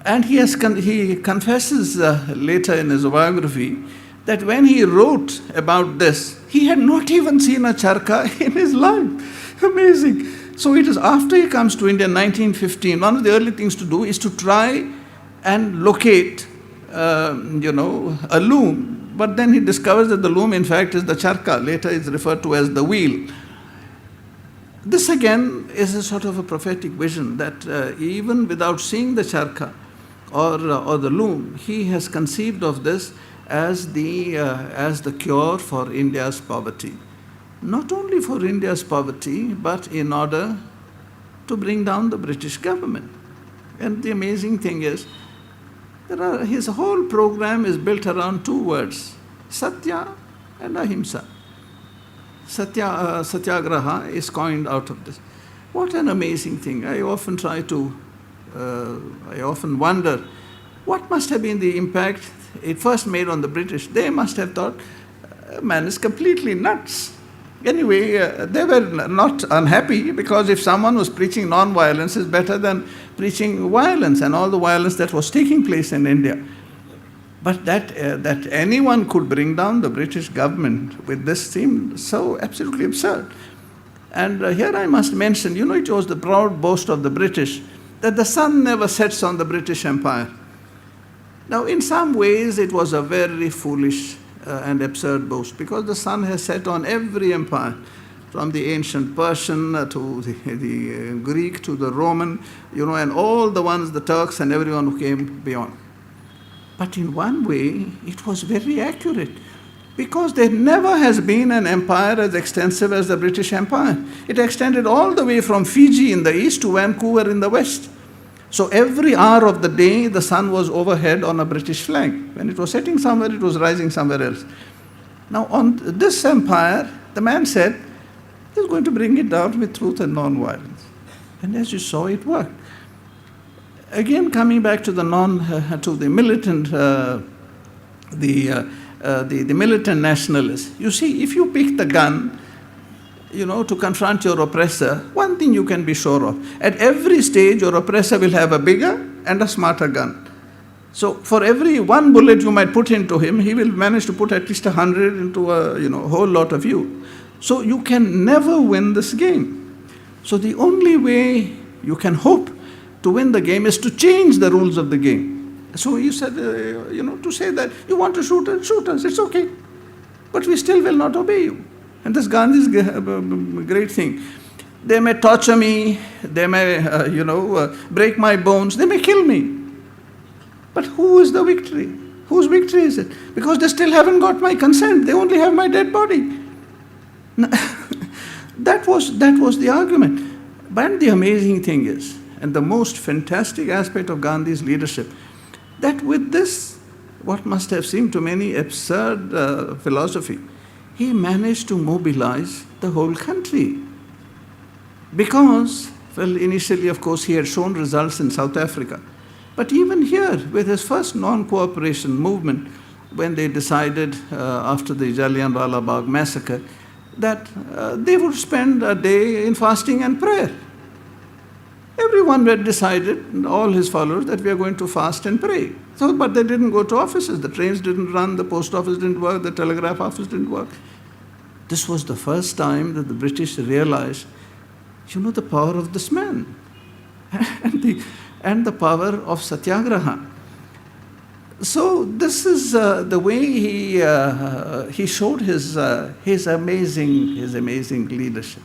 And he confesses later in his biography that when he wrote about this, he had not even seen a charkha in his life. Amazing. So it is after he comes to India in 1915, one of the early things to do is to try and locate, a loom. But then he discovers that the loom, in fact, is the charkha. Later it's referred to as the wheel. This again is a sort of a prophetic vision that even without seeing the charkha or the loom, he has conceived of this as the cure for India's poverty. Not only for India's poverty, but in order to bring down the British government. And the amazing thing is, his whole program is built around 2 words, Satya and Ahimsa. Satyagraha is coined out of this. What an amazing thing. I often wonder, what must have been the impact it first made on the British? They must have thought, man is completely nuts. Anyway, they were not unhappy, because if someone was preaching non-violence, is better than preaching violence and all the violence that was taking place in India. But that anyone could bring down the British government with this seemed so absolutely absurd. And here I must mention, it was the proud boast of the British that the sun never sets on the British Empire. Now, in some ways, it was a very foolish and absurd boast, because the sun has set on every empire, from the ancient Persian to the Greek to the Roman, and all the ones, the Turks and everyone who came beyond. But in one way, it was very accurate, because there never has been an empire as extensive as the British Empire. It extended all the way from Fiji in the east to Vancouver in the west. So every hour of the day, the sun was overhead on a British flag. When it was setting somewhere, it was rising somewhere else. Now, on this empire, the man said, he's going to bring it down with truth and non-violence. And as you saw, it worked. Again, coming back to the militant, the militant nationalists. You see, if you pick the gun, to confront your oppressor, one thing you can be sure of: at every stage, your oppressor will have a bigger and a smarter gun. So, for every 1 bullet you might put into him, he will manage to put at least 100 into a whole lot of you. So, you can never win this game. So, the only way you can hope to win the game is to change the rules of the game. So you said, to say that you want to shoot us, it's okay. But we still will not obey you. And this Gandhi's great thing. They may torture me, they may, break my bones, they may kill me. But who is the victory? Whose victory is it? Because they still haven't got my consent, they only have my dead body. That was the argument. But the amazing thing is, and the most fantastic aspect of Gandhi's leadership, that with this, what must have seemed to many absurd philosophy, he managed to mobilize the whole country. Because, initially, of course, he had shown results in South Africa. But even here, with his first non-cooperation movement, when they decided after the Jallianwala Bagh massacre that they would spend a day in fasting and prayer. Everyone had decided, all his followers, that we are going to fast and pray. So, but they didn't go to offices. The trains didn't run, the post office didn't work, the telegraph office didn't work. This was the first time that the British realized, the power of this man and the power of Satyagraha. So this is the way he showed his amazing leadership.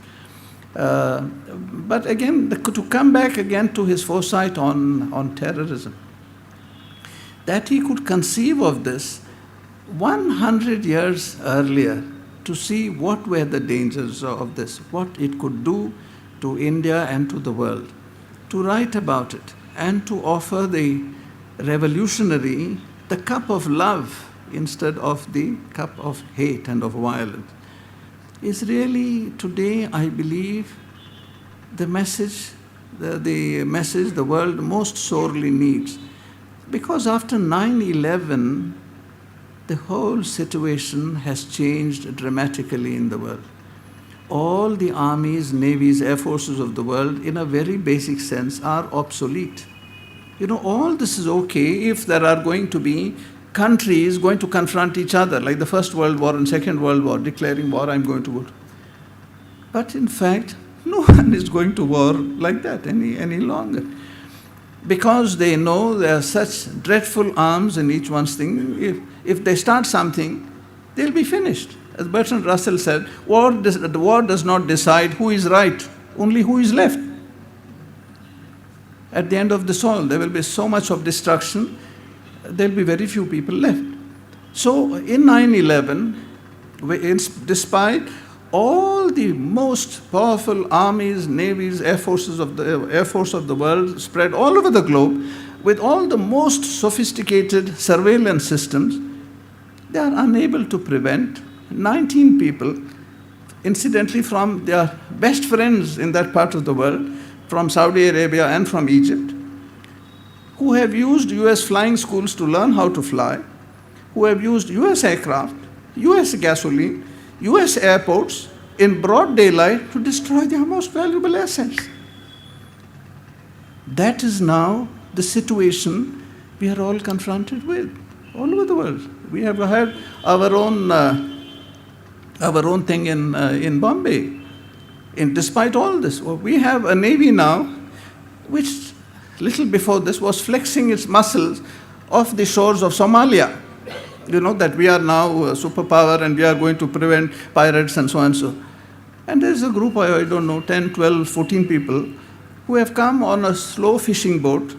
But again, to come back again to his foresight on terrorism, that he could conceive of this 100 years earlier, to see what were the dangers of this, what it could do to India and to the world, to write about it and to offer the revolutionary the cup of love instead of the cup of hate and of violence, is really today, I believe, the message the world most sorely needs. Because after 9/11, the whole situation has changed dramatically in the world. All the armies, navies, air forces of the world, in a very basic sense, are obsolete. All this is okay if there are going to be countries going to confront each other, like the First World War and Second World War, declaring war, I'm going to war. But in fact, no one is going to war like that any longer. Because they know there are such dreadful arms in each one's thing. If they start something, they'll be finished. As Bertrand Russell said, the war does not decide who is right, only who is left. At the end of this all, there will be so much of destruction, there will be very few people left. So in 9/11, despite all the most powerful armies, navies, air force of the world spread all over the globe, with all the most sophisticated surveillance systems, they are unable to prevent 19 people, incidentally from their best friends in that part of the world, from Saudi Arabia and from Egypt, who have used US flying schools to learn how to fly, who have used US aircraft, US gasoline, US airports in broad daylight to destroy their most valuable assets. That is now the situation we are all confronted with all over the world. We have had our own thing in Bombay. Despite all this, we have a navy now which little before this was flexing its muscles off the shores of Somalia. That we are now a superpower and we are going to prevent pirates and so on and so. And there's a group, I don't know, 10, 12, 14 people who have come on a slow fishing boat,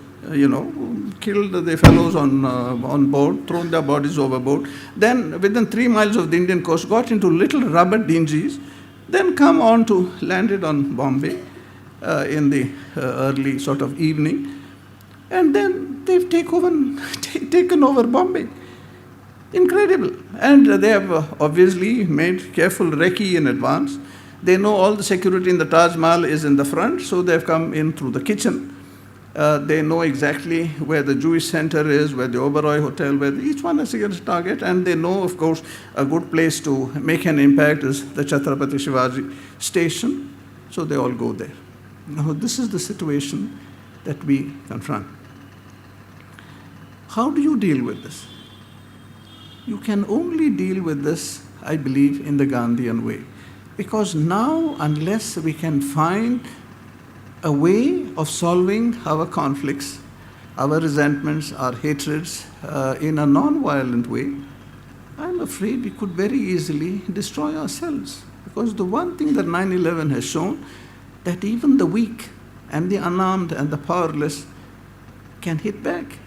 killed the fellows on board, thrown their bodies overboard, then within 3 miles of the Indian coast got into little rubber dinghies, then come on to landed on Bombay in the early sort of evening, and then they've taken over Bombay. Incredible. And they have obviously made careful recce in advance. They know all the security in the Taj Mahal is in the front, so they've come in through the kitchen. They know exactly where the Jewish center is, where the Oberoi Hotel, where each one has a target, and they know, of course, a good place to make an impact is the Chhatrapati Shivaji station, so they all go there. Now, this is the situation that we confront. How do you deal with this? You can only deal with this, I believe, in the Gandhian way. Because now, unless we can find a way of solving our conflicts, our resentments, our hatreds in a non-violent way, I'm afraid we could very easily destroy ourselves. Because the one thing that 9/11 has shown, that even the weak and the unarmed and the powerless can hit back,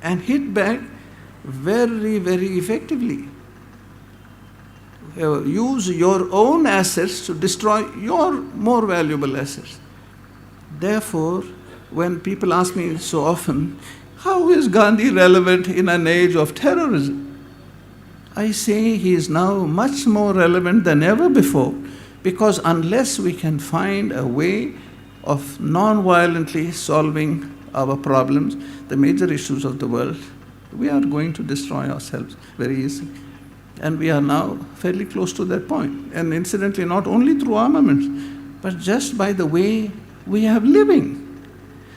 and hit back very, very effectively. Use your own assets to destroy your more valuable assets. Therefore, when people ask me so often, how is Gandhi relevant in an age of terrorism? I say he is now much more relevant than ever before, because unless we can find a way of non-violently solving our problems, the major issues of the world, we are going to destroy ourselves very easily. And we are now fairly close to that point. And incidentally, not only through armaments, but just by the way we have living.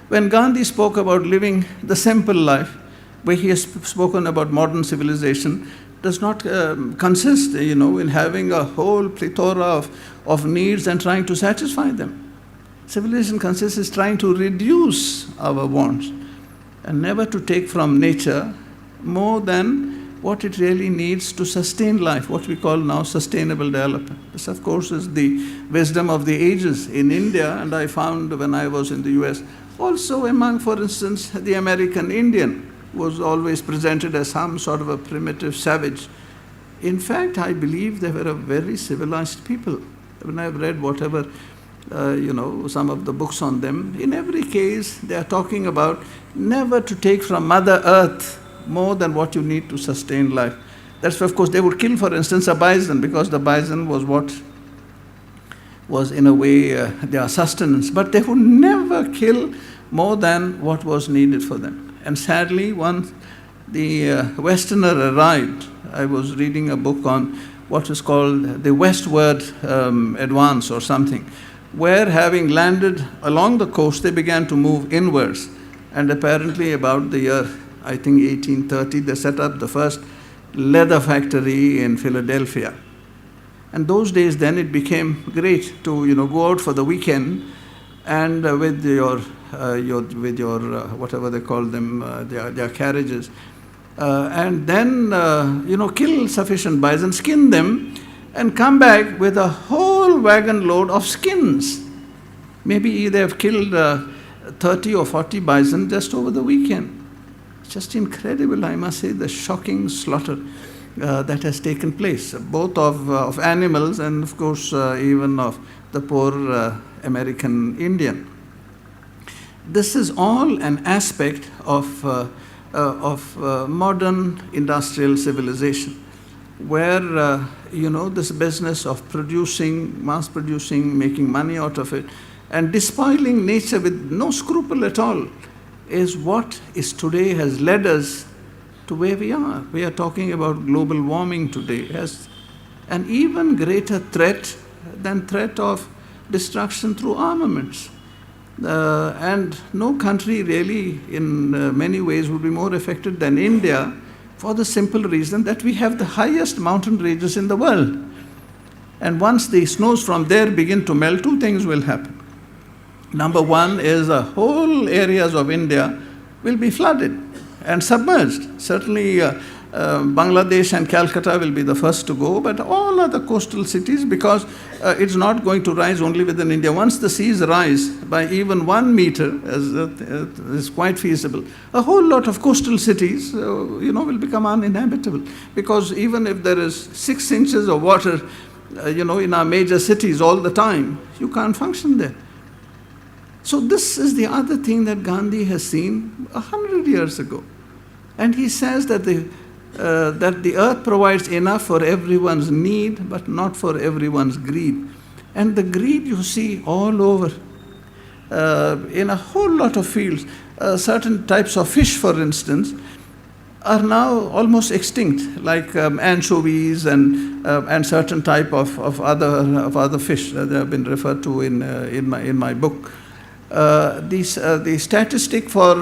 When Gandhi spoke about living the simple life, where he has spoken about modern civilization, does not consist, in having a whole plethora of needs and trying to satisfy them. Civilization consists in trying to reduce our wants and never to take from nature more than what it really needs to sustain life, what we call now sustainable development. This, of course, is the wisdom of the ages in India, and I found when I was in the US, also among, for instance, the American Indian was always presented as some sort of a primitive savage. In fact, I believe they were a very civilized people. When I've read whatever, some of the books on them, in every case, they are talking about never to take from Mother Earth more than what you need to sustain life. That's why, of course, they would kill, for instance, a bison, because the bison was what was, in a way, their sustenance. But they would never kill more than what was needed for them. And sadly, once the Westerner arrived, I was reading a book on what is called the westward advance or something, where, having landed along the coast, they began to move inwards. And apparently about the year, I think 1830, they set up the first leather factory in Philadelphia. And those days then it became great to go out for the weekend and with your whatever they call them, their carriages, and then kill sufficient bison, skin them, and come back with a whole wagon load of skins. Maybe they have killed 30 or 40 bison just over the weekend. Just incredible, I must say, the shocking slaughter that has taken place, both of animals and, of course, even of the poor American Indian. This is all an aspect of modern industrial civilization, where this business of producing, mass producing, making money out of it, and despoiling nature with no scruple at all, is what is today has led us to where we are. We are talking about global warming today as an even greater threat than threat of destruction through armaments. And no country really in many ways would be more affected than India, for the simple reason that we have the highest mountain ranges in the world. And once the snows from there begin to melt, two things will happen. Number one is whole areas of India will be flooded and submerged. Certainly Bangladesh and Calcutta will be the first to go, but all other coastal cities, because it's not going to rise only within India. Once the seas rise by even 1 meter, as is quite feasible, a whole lot of coastal cities will become uninhabitable, because even if there is 6 inches of water in our major cities all the time, you can't function there. So this is the other thing that Gandhi has seen 100 years ago. And he says that the earth provides enough for everyone's need, but not for everyone's greed. And the greed you see all over, in a whole lot of fields. Certain types of fish, for instance, are now almost extinct, like anchovies and certain type of other fish that have been referred to in my book. The statistic for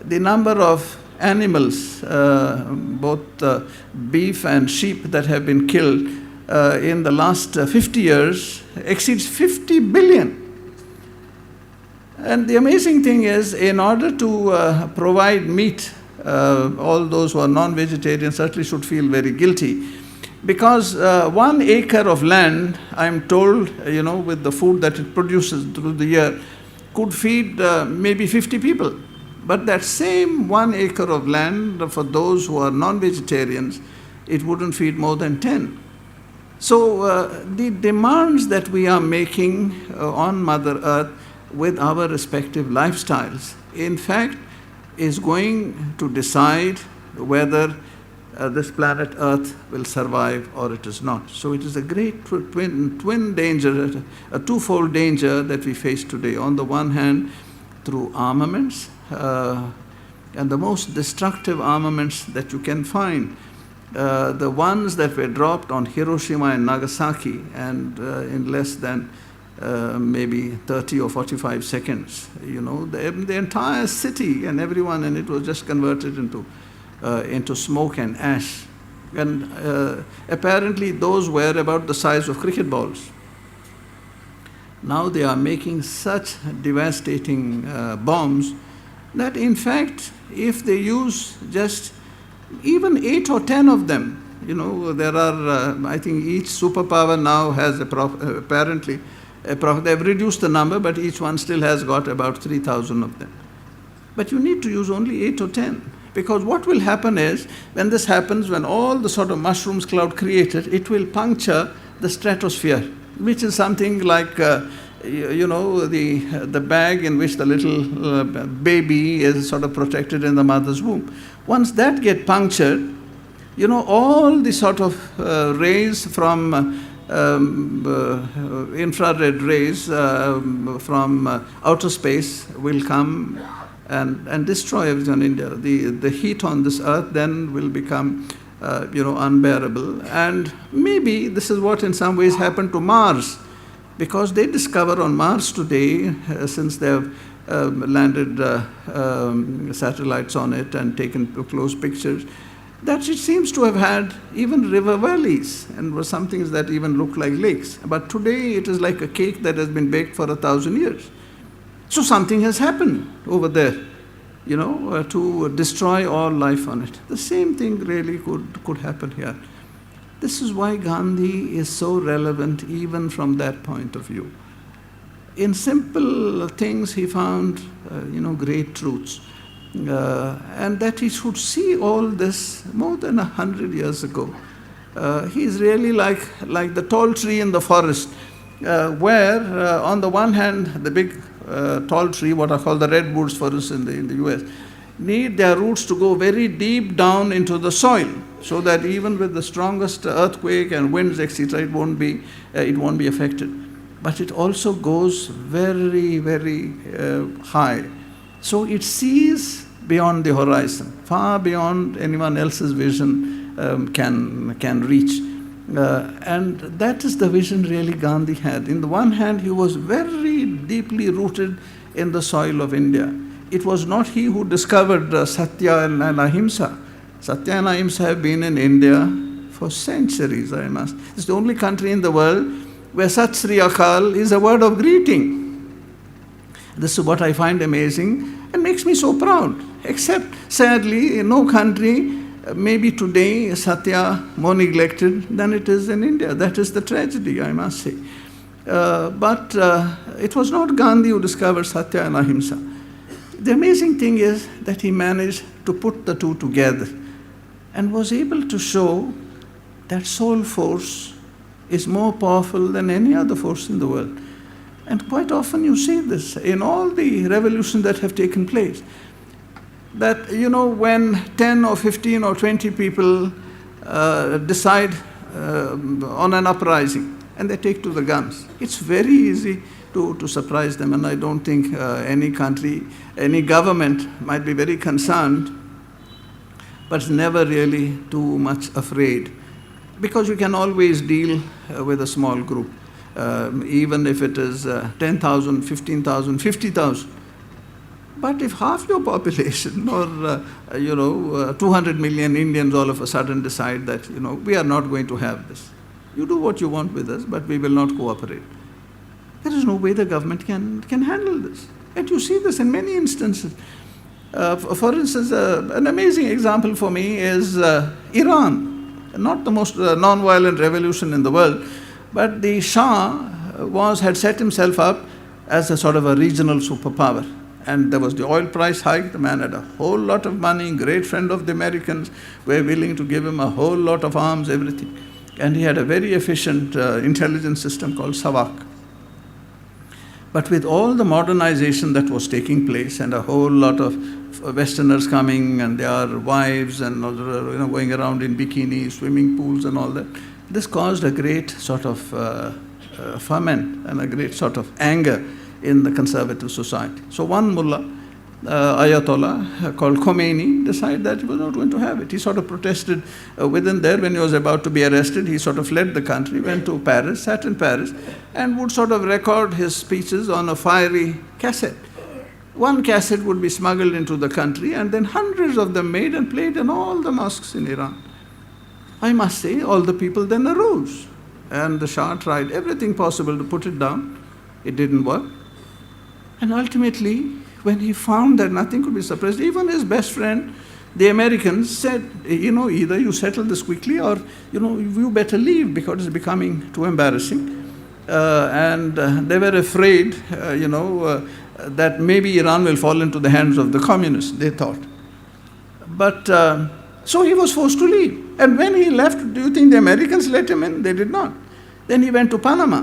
the number of animals, both beef and sheep, that have been killed in the last 50 years exceeds 50 billion. And the amazing thing is, in order to provide meat, all those who are non-vegetarian certainly should feel very guilty, because 1 acre of land, I'm told, with the food that it produces through the year, could feed maybe 50 people. But that same 1 acre of land, for those who are non-vegetarians, it wouldn't feed more than 10. So the demands that we are making on Mother Earth with our respective lifestyles, in fact, is going to decide whether this planet Earth will survive or it is not. So it is a great twin danger, a twofold danger that we face today. On the one hand, through armaments, and the most destructive armaments that you can find. The ones that were dropped on Hiroshima and Nagasaki, and in less than maybe 30 or 45 seconds, the entire city and everyone in it was just converted into smoke and ash. And apparently those were about the size of cricket balls. Now they are making such devastating bombs that in fact, if they use just even 8 or 10 of them, there are, I think each superpower now has apparently, they've reduced the number, but each one still has got about 3,000 of them. But you need to use only 8 or 10. Because what will happen is, when this happens, when all the sort of mushrooms cloud created, it will puncture the stratosphere, which is something like, the bag in which the little baby is sort of protected in the mother's womb. Once that gets punctured, all the sort of rays from infrared rays from outer space will come and destroy everything in India. The heat on this earth then will become, unbearable. And maybe this is what in some ways happened to Mars, because they discover on Mars today, since they have landed satellites on it and taken close pictures, that it seems to have had even river valleys and was some things that even look like lakes. But today it is like a cake that has been baked for 1,000 years. So something has happened over there, to destroy all life on it. The same thing really could happen here. This is why Gandhi is so relevant even from that point of view. In simple things he found, great truths. And that he should see all this more than 100 years ago. He is really like the tall tree in the forest, where on the one hand, the big tall tree, what are called the redwoods for us in the US, need their roots to go very deep down into the soil, so that even with the strongest earthquake and winds, etc., it won't be affected. But it also goes very, very high. So it sees beyond the horizon, far beyond anyone else's vision can reach. And that is the vision really Gandhi had. In the one hand, he was very deeply rooted in the soil of India. It was not he who discovered Satya and Ahimsa. Satya and Ahimsa have been in India for centuries, I must. It's the only country in the world where Sat Sri Akal is a word of greeting. This is what I find amazing and makes me so proud. Except, sadly, in no country, maybe today, Satya more neglected than it is in India. That is the tragedy, I must say. But it was not Gandhi who discovered Satya and Ahimsa. The amazing thing is that he managed to put the two together and was able to show that soul force is more powerful than any other force in the world. And quite often you see this in all the revolutions that have taken place. That, when 10 or 15 or 20 people decide on an uprising and they take to the guns, it's very easy to surprise them. And I don't think any country, any government might be very concerned, but never really too much afraid. Because you can always deal with a small group, even if it is 10,000, 15,000, 50,000. But if half your population or, 200 million Indians all of a sudden decide that, we are not going to have this. You do what you want with us, but we will not cooperate. There is no way the government can handle this. And you see this in many instances. For instance, an amazing example for me is Iran. Not the most non-violent revolution in the world, but the Shah had set himself up as a sort of a regional superpower. And there was the oil price hike. The man had a whole lot of money, great friend of the Americans, were willing to give him a whole lot of arms, everything. And he had a very efficient intelligence system called SAVAK. But with all the modernization that was taking place and a whole lot of Westerners coming and their wives and going around in bikinis, swimming pools and all that, this caused a great sort of ferment and a great sort of anger in the conservative society. So one mullah Ayatollah called Khomeini decided that he was not going to have it. He sort of protested within there when he was about to be arrested. He sort of fled the country, went to Paris, sat in Paris, and would sort of record his speeches on a fiery cassette. One cassette would be smuggled into the country, and then hundreds of them made and played in all the mosques in Iran. I must say, all the people then arose, and the Shah tried everything possible to put it down. It didn't work. And ultimately, when he found that nothing could be suppressed, even his best friend, the Americans, said, either you settle this quickly or, you better leave because it's becoming too embarrassing. And they were afraid, that maybe Iran will fall into the hands of the communists, they thought. But so he was forced to leave. And when he left, do you think the Americans let him in? They did not. Then he went to Panama.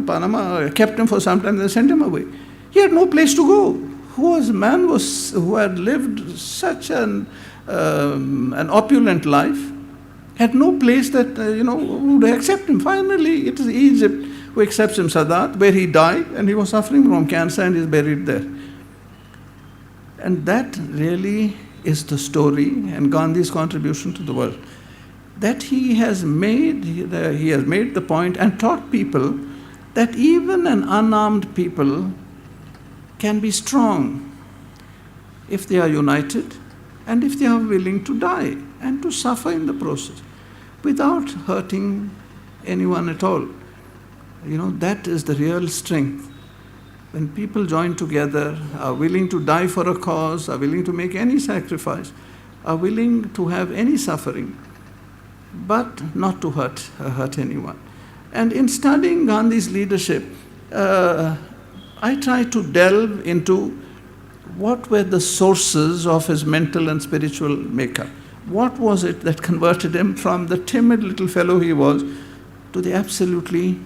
Panama kept him for some time, they sent him away. He had no place to go. Who had lived such an opulent life, had no place that would accept him. Finally, it is Egypt who accepts him, Sadat, where he died, and he was suffering from cancer and is buried there. And that really is the story and Gandhi's contribution to the world. That he has made the point and taught people that even an unarmed people can be strong if they are united and if they are willing to die and to suffer in the process without hurting anyone at all. That is the real strength. When people join together, are willing to die for a cause, are willing to make any sacrifice, are willing to have any suffering, but not to hurt anyone. And in studying Gandhi's leadership, I try to delve into what were the sources of his mental and spiritual makeup. What was it that converted him from the timid little fellow he was to the absolutely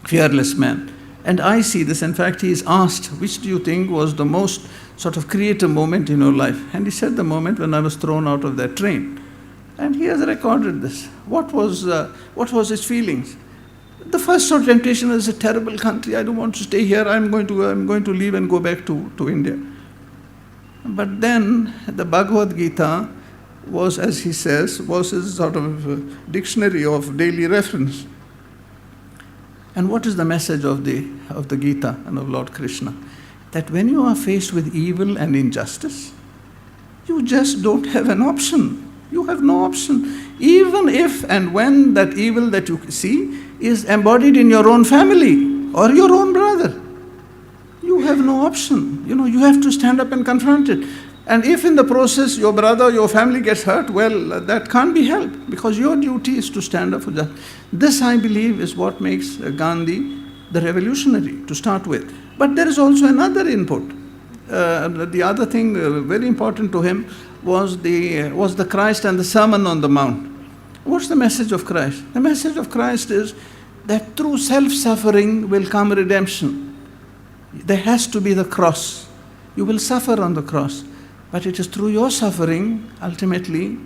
fearless man? And I see this. In fact, he is asked, which do you think was the most sort of creative moment in your life? And he said, the moment when I was thrown out of that train. And he has recorded this. What was his feelings? The first sort of temptation is a terrible country. I don't want to stay here. I'm going to leave and go back to India. But then the Bhagavad Gita was, as he says, was his sort of dictionary of daily reference. And what is the message of the Gita and of Lord Krishna? That when you are faced with evil and injustice, you just don't have an option. You have no option. Even if and when that evil that you see is embodied in your own family or your own brother, you have no option. You have to stand up and confront it. And if in the process your brother or your family gets hurt, well, that can't be helped because your duty is to stand up for that. This, I believe, is what makes Gandhi the revolutionary to start with. But there is also another input. The other thing very important to him was the Christ and the Sermon on the Mount. What's the message of Christ? The message of Christ is that through self-suffering will come redemption. There has to be the cross. You will suffer on the cross. But it is through your suffering, ultimately,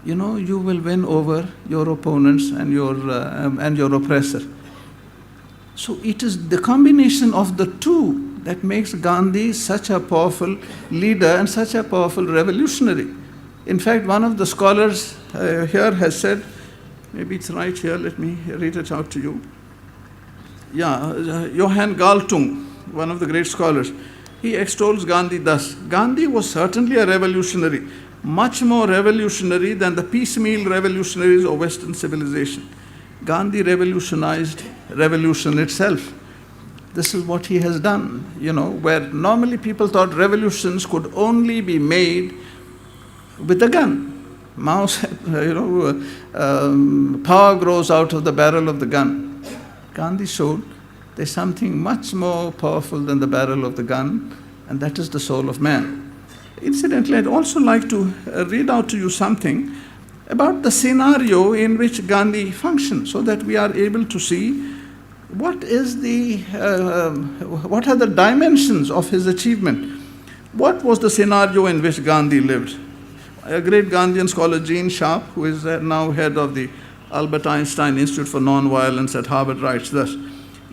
you will win over your opponents and your oppressor. So it is the combination of the two that makes Gandhi such a powerful leader and such a powerful revolutionary. In fact, one of the scholars here has said, maybe it's right here, let me read it out to you. Johann Galtung, one of the great scholars, he extols Gandhi thus: Gandhi was certainly a revolutionary, much more revolutionary than the piecemeal revolutionaries of Western civilization. Gandhi revolutionized revolution itself. This is what he has done, where normally people thought revolutions could only be made with a gun. Mao said, power grows out of the barrel of the gun. Gandhi showed there's something much more powerful than the barrel of the gun, and that is the soul of man. Incidentally, I'd also like to read out to you something about the scenario in which Gandhi functioned, so that we are able to see what are the dimensions of his achievement. What was the scenario in which Gandhi lived? A great Gandhian scholar, Gene Sharp, who is now head of the Albert Einstein Institute for Nonviolence at Harvard, writes thus: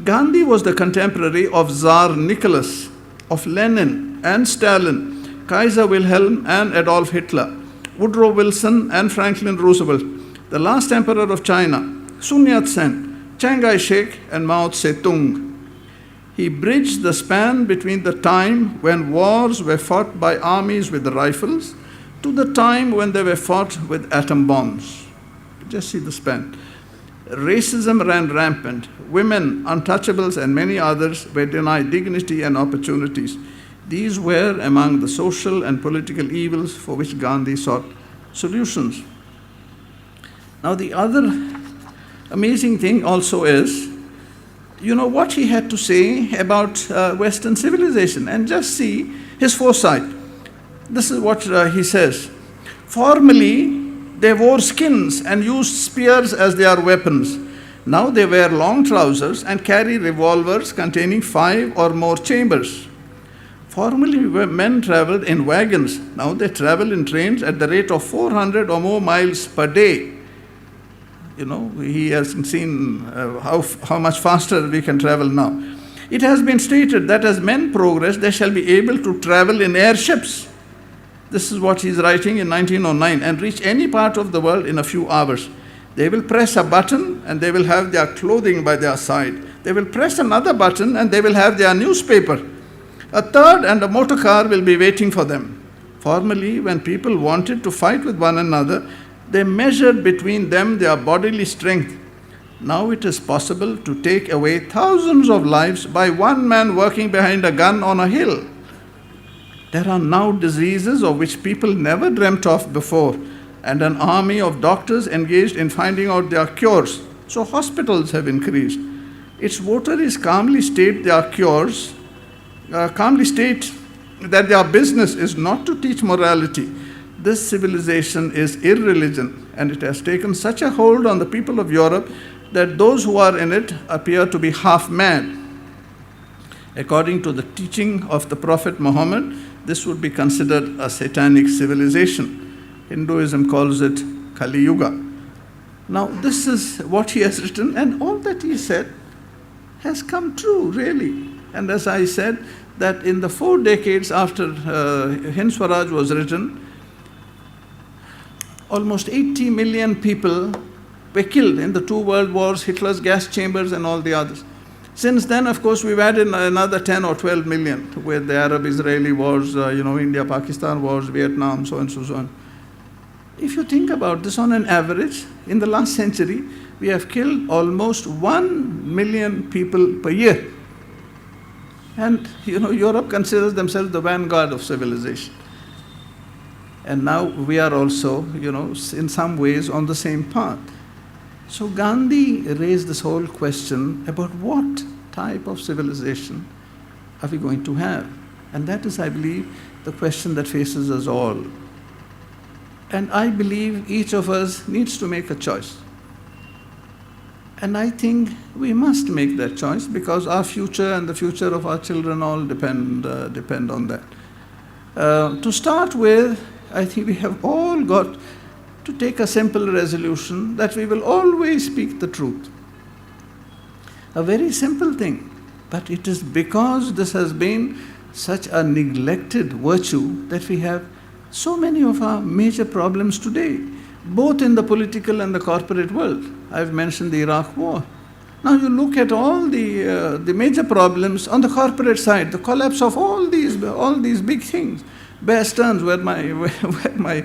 Gandhi was the contemporary of Tsar Nicholas, of Lenin, and Stalin, Kaiser Wilhelm and Adolf Hitler, Woodrow Wilson and Franklin Roosevelt, the last emperor of China, Sun Yat-sen, Chiang Kai-shek and Mao Tse-tung. He bridged the span between the time when wars were fought by armies with rifles to the time when they were fought with atom bombs. Just see the span. Racism ran rampant. Women, untouchables, and many others were denied dignity and opportunities. These were among the social and political evils for which Gandhi sought solutions. Now, the other amazing thing also is, what he had to say about Western civilization, and just see his foresight. This is what he says. Formerly, they wore skins and used spears as their weapons. Now they wear long trousers and carry revolvers containing 5 or more chambers. Formerly, men traveled in wagons. Now they travel in trains at the rate of 400 or more miles per day. He has seen how much faster we can travel now. It has been stated that as men progress, they shall be able to travel in airships. This is what he's writing in 1909, and reach any part of the world in a few hours. They will press a button and they will have their clothing by their side. They will press another button and they will have their newspaper. A third and a motor car will be waiting for them. Formerly, when people wanted to fight with one another, they measured between them their bodily strength. Now it is possible to take away thousands of lives by one man working behind a gun on a hill. There are now diseases of which people never dreamt of before, and an army of doctors engaged in finding out their cures. So hospitals have increased. Its votaries calmly state that their business is not to teach morality. This civilization is irreligion, and it has taken such a hold on the people of Europe that those who are in it appear to be half mad. According to the teaching of the Prophet Muhammad, this would be considered a satanic civilization. Hinduism calls it Kali Yuga. Now, this is what he has written, and all that he said has come true, really. And as I said, that in the 4 decades after Hind Swaraj was written, almost 80 million people were killed in the 2 world wars, Hitler's gas chambers and all the others. Since then, of course, we've added another 10 or 12 million with the Arab-Israeli wars, India-Pakistan wars, Vietnam, so and so on. If you think about this, on an average, in the last century, we have killed almost 1 million people per year. And, Europe considers themselves the vanguard of civilization. And now we are also, in some ways on the same path. So Gandhi raised this whole question about what type of civilization are we going to have? And that is, I believe, the question that faces us all. And I believe each of us needs to make a choice. And I think we must make that choice because our future and the future of our children all depend on that. To start with, I think we have all got to take a simple resolution that we will always speak the truth. A very simple thing, but it is because this has been such a neglected virtue that we have so many of our major problems today, both in the political and the corporate world. I've mentioned the Iraq war. Now you look at all the major problems on the corporate side, the collapse of all these big things. Bear Stearns, where my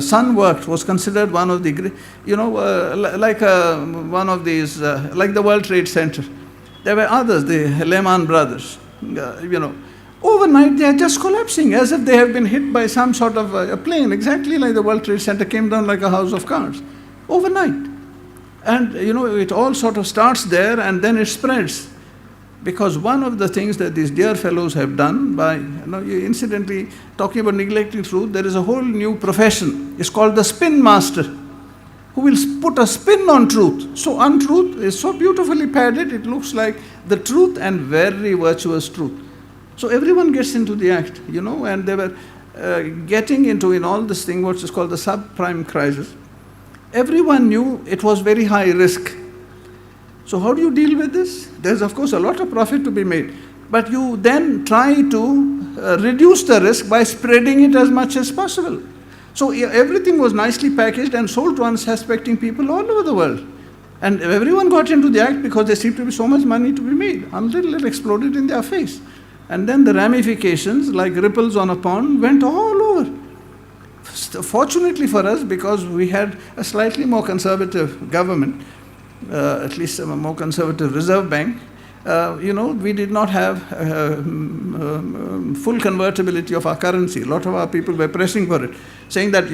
son worked, was considered one of the great, one of these, like the World Trade Center. There were others, the Lehman Brothers. Overnight they are just collapsing as if they have been hit by some sort of a plane, exactly like the World Trade Center came down like a house of cards. Overnight. And, it all sort of starts there and then it spreads. Because one of the things that these dear fellows have done by, incidentally, talking about neglecting truth, there is a whole new profession. It's called the spin master, who will put a spin on truth. So untruth is so beautifully padded, it looks like the truth and very virtuous truth. So everyone gets into the act, and they were getting into, in all this thing, what is called the subprime crisis. Everyone knew it was very high risk. So how do you deal with this? There's, of course, a lot of profit to be made. but you then try to reduce the risk by spreading it as much as possible. So everything was nicely packaged and sold to unsuspecting people all over the world. And everyone got into the act because there seemed to be so much money to be made until it exploded in their face. And then the ramifications, like ripples on a pond, went all over. Fortunately for us, because we had a slightly more conservative government, at least a more conservative Reserve Bank, we did not have full convertibility of our currency. A lot of our people were pressing for it, saying that,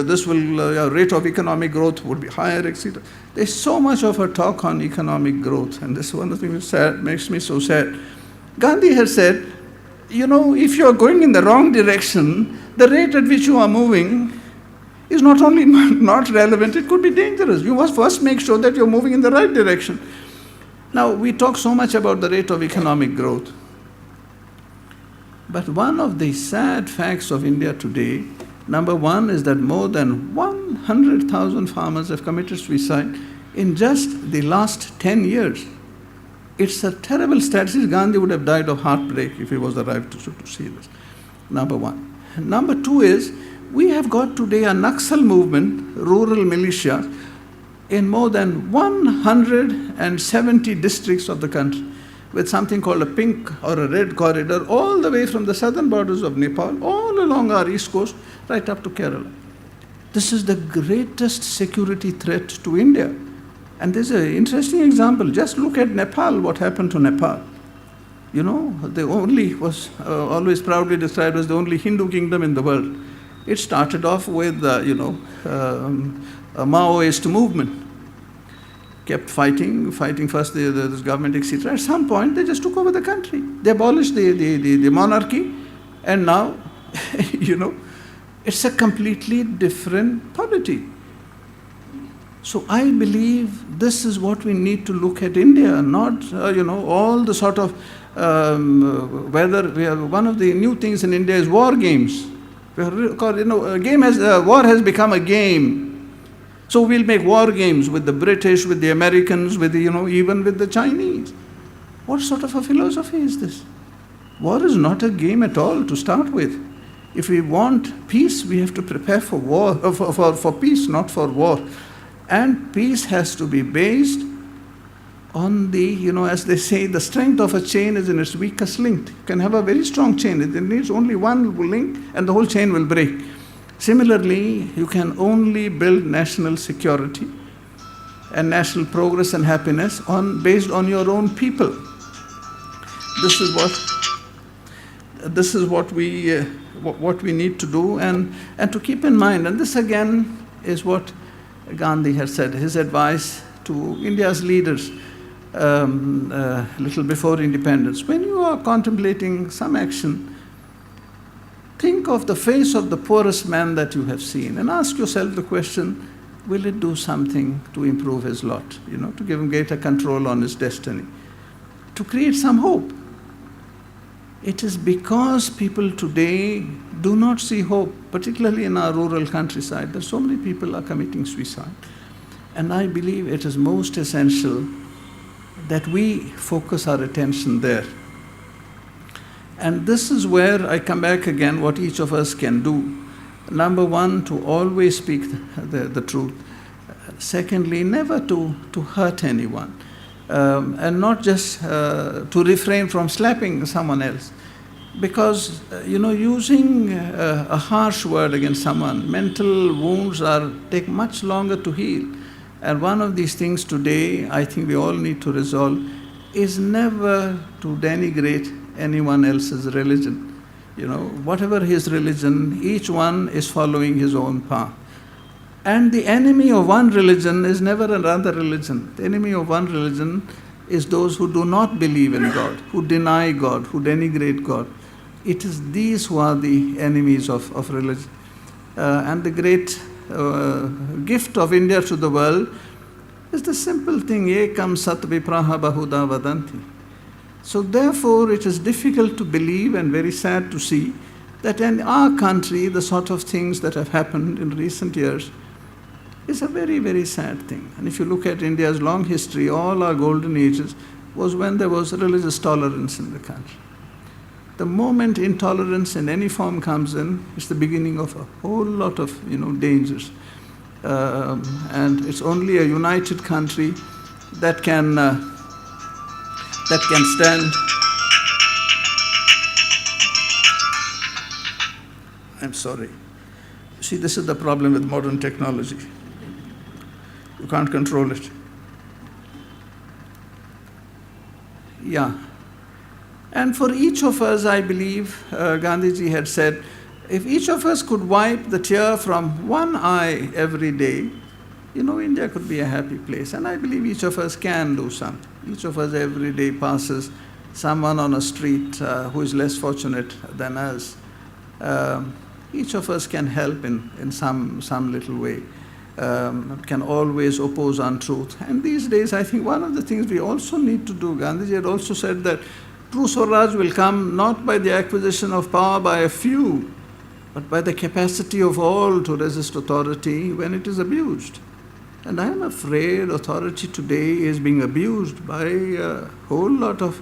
this will, rate of economic growth would be higher, etc. There's so much of a talk on economic growth, and this is one of the things that makes me so sad. Gandhi has said, if you're going in the wrong direction, the rate at which you are moving is not only not relevant, it could be dangerous. You must first make sure that you're moving in the right direction. Now, we talk so much about the rate of economic growth, but one of the sad facts of India today, number one, is that more than 100,000 farmers have committed suicide in just the last 10 years. It's a terrible statistic. Gandhi would have died of heartbreak if he was alive to see this, number one. Number two is, we have got today a Naxal movement, rural militia, in more than 170 districts of the country, with something called a pink or a red corridor, all the way from the southern borders of Nepal, all along our east coast, right up to Kerala. This is the greatest security threat to India. And there's an interesting example. Just look at Nepal, what happened to Nepal. The only was always proudly described as the only Hindu kingdom in the world. It started off with, a Maoist movement. Kept fighting first this government, etc. At some point, they just took over the country. They abolished the monarchy, and now, it's a completely different polity. So I believe this is what we need to look at India, not, all the sort of, whether we have, one of the new things in India is war games. War has become a game. So we'll make war games with the British, with the Americans, with the, even with the Chinese. What sort of a philosophy is this? War is not a game at all to start with. If we want peace, we have to prepare for war, for peace, not for war. And peace has to be based on the, as they say, the strength of a chain is in its weakest link. You can have a very strong chain. It needs only one link and the whole chain will break. Similarly, you can only build national security and national progress and happiness based on your own people. This is what we need to do, and to keep in mind. And this again is what Gandhi had said. His advice to India's leaders little before independence: when you are contemplating some action, think of the face of the poorest man that you have seen and ask yourself the question, will it do something to improve his lot, to give him greater control on his destiny, to create some hope? It is because people today do not see hope, particularly in our rural countryside, that so many people are committing suicide. And I believe it is most essential that we focus our attention there. And this is where I come back again, what each of us can do. Number one, to always speak the truth. Secondly, never to hurt anyone. And not just to refrain from slapping someone else. Because, using a harsh word against someone, mental wounds take much longer to heal. And one of these things today, I think we all need to resolve, is never to denigrate anyone else's religion. Whatever his religion, each one is following his own path. And the enemy of one religion is never another religion. The enemy of one religion is those who do not believe in God, who deny God, who denigrate God. It is these who are the enemies of religion. And the great gift of India to the world is the simple thing, ekam sat vipraha bahuda vadanti. So therefore, it is difficult to believe and very sad to see that in our country, the sort of things that have happened in recent years is a very, very sad thing. And if you look at India's long history, all our golden ages was when there was religious tolerance in the country. the moment intolerance in any form comes in, it's the beginning of a whole lot of dangers. And it's only a united country that can stand. I'm sorry. See, this is the problem with modern technology. You can't control it. Yeah. And for each of us, I believe, Gandhiji had said, if each of us could wipe the tear from one eye every day, India could be a happy place. And I believe each of us can do something. Each of us every day passes someone on a street who is less fortunate than us. Each of us can help in some little way, can always oppose untruth. And these days, I think one of the things we also need to do, Gandhiji had also said that true Swaraj will come not by the acquisition of power by a few, but by the capacity of all to resist authority when it is abused. And I am afraid authority today is being abused by a whole lot of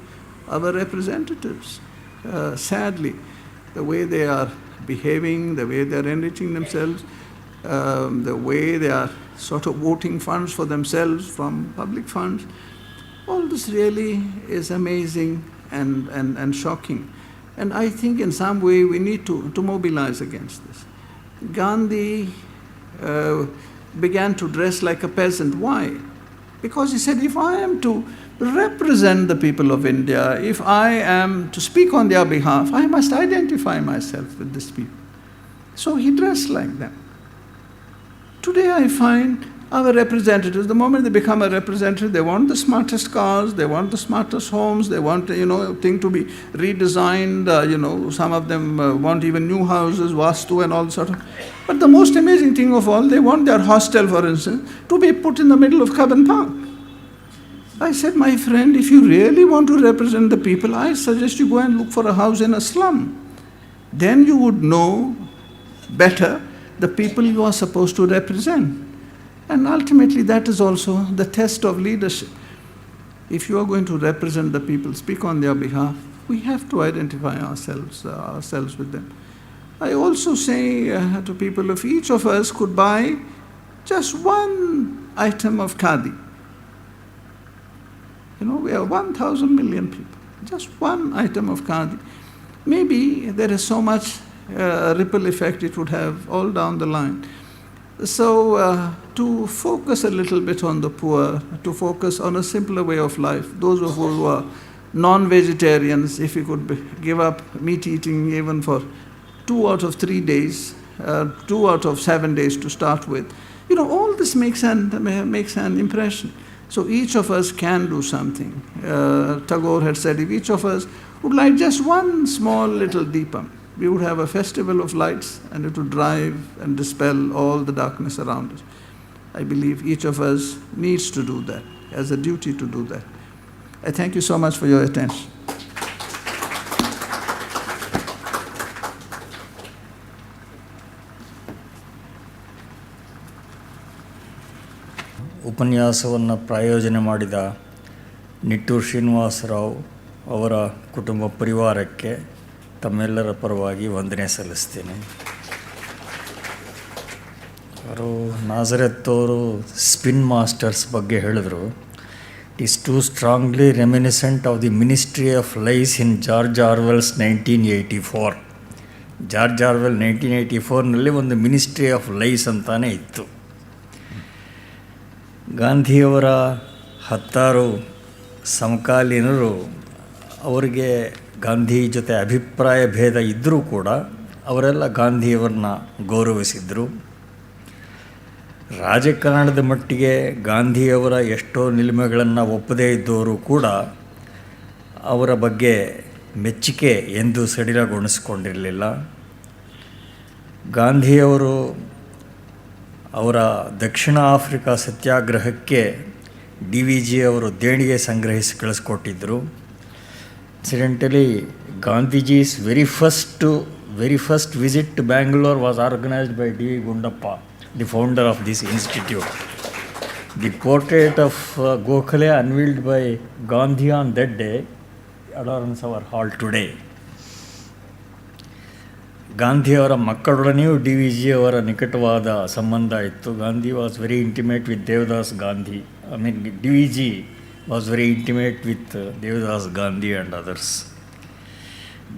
our representatives. Sadly, the way they are behaving, the way they are enriching themselves, the way they are sort of voting funds for themselves from public funds, all this really is amazing and shocking. And I think in some way we need to mobilize against this. Gandhi began to dress like a peasant. Why? Because he said, if I am to represent the people of India, if I am to speak on their behalf, I must identify myself with these people. So he dressed like them. Today I find our representatives, the moment they become a representative, they want the smartest cars, they want the smartest homes, they want, thing to be redesigned, some of them want even new houses, vastu and all sort of. But the most amazing thing of all, they want their hostel, for instance, to be put in the middle of Cubbon Park. I said, my friend, if you really want to represent the people, I suggest you go and look for a house in a slum. Then you would know better the people you are supposed to represent. And ultimately, that is also the test of leadership. If you are going to represent the people, speak on their behalf, we have to identify ourselves with them. I also say to people, if each of us could buy just one item of khadi, we are 1,000 million people, just one item of khadi, maybe there is so much ripple effect it would have all down the line. So to focus a little bit on the poor, to focus on a simpler way of life, those of you who are non-vegetarians, if you could give up meat eating even for 2 out of 3 days, 2 out of 7 days to start with, all this makes an impression. So each of us can do something. Tagore had said, if each of us would light just one small little deepam, we would have a festival of lights and it would drive and dispel all the darkness around us. I believe each of us needs to do that, has a duty to do that. I thank you so much for your attention. ಉಪನ್ಯಾಸವನ್ನು ಪ್ರಾಯೋಜನೆ ಮಾಡಿದ ನಿಟ್ಟೂರು ಶ್ರೀನಿವಾಸರಾವ್ ಅವರ ಕುಟುಂಬ ಪರಿವಾರಕ್ಕೆ ತಮ್ಮೆಲ್ಲರ ಪರವಾಗಿ ವಂದನೆ ಸಲ್ಲಿಸ್ತೇನೆ. ಅವರು ನಾಜರತ್ ಅವರು ಸ್ಪಿನ್ ಮಾಸ್ಟರ್ಸ್ ಬಗ್ಗೆ ಹೇಳಿದ್ರು. It is too strongly reminiscent of the ministry of lies in George Orwell's 1984. George Orwell 1984ನಲ್ಲಿ ಒಂದು ಮಿನಿಸ್ಟ್ರಿ ಆಫ್ ಲೈಸ್ ಅಂತಾನೇ ಇತ್ತು. ಗಾಂಧಿಯವರ 10 ಸಮಕಾಲೀನರು ಅವರಿಗೆ ಗಾಂಧಿ ಜೊತೆ ಅಭಿಪ್ರಾಯ ಭೇದ ಇದ್ದರೂ ಕೂಡ ಅವರೆಲ್ಲ ಗಾಂಧಿಯವರನ್ನ ಗೌರವಿಸಿದರು. ರಾಜಕಾರಣದ ಮಟ್ಟಿಗೆ ಗಾಂಧಿಯವರ ಎಷ್ಟೋ ನಿಲುಮೆಗಳನ್ನು ಒಪ್ಪದೇ ಇದ್ದವರು ಕೂಡ ಅವರ ಬಗ್ಗೆ ಮೆಚ್ಚುಗೆ ಎಂದೂ ಸಡಿಲಗೊಳಿಸಿಕೊಂಡಿರಲಿಲ್ಲ. ಗಾಂಧಿಯವರು ಅವರ ದಕ್ಷಿಣ ಆಫ್ರಿಕಾ ಸತ್ಯಾಗ್ರಹಕ್ಕೆ DVG ಅವರು ದೇಣಿಗೆ ಸಂಗ್ರಹಿಸಿ ಕಳಿಸ್ಕೊಟ್ಟಿದ್ದರು. Incidentally Gandhiji's very first visit to Bengaluru was organized by D. Gundappa, the founder of this institute. The portrait of Gokhale unveiled by Gandhi on that day adorns our hall today. ಗಾಂಧಿಯವರ ಮಕ್ಕಳೊಡನೆಯೂ D V G ಅವರ ನಿಕಟವಾದ ಸಂಬಂಧ ಇತ್ತು. Gandhi was very intimate with Devdas Gandhi. D V G was very intimate with Devdas Gandhi and others.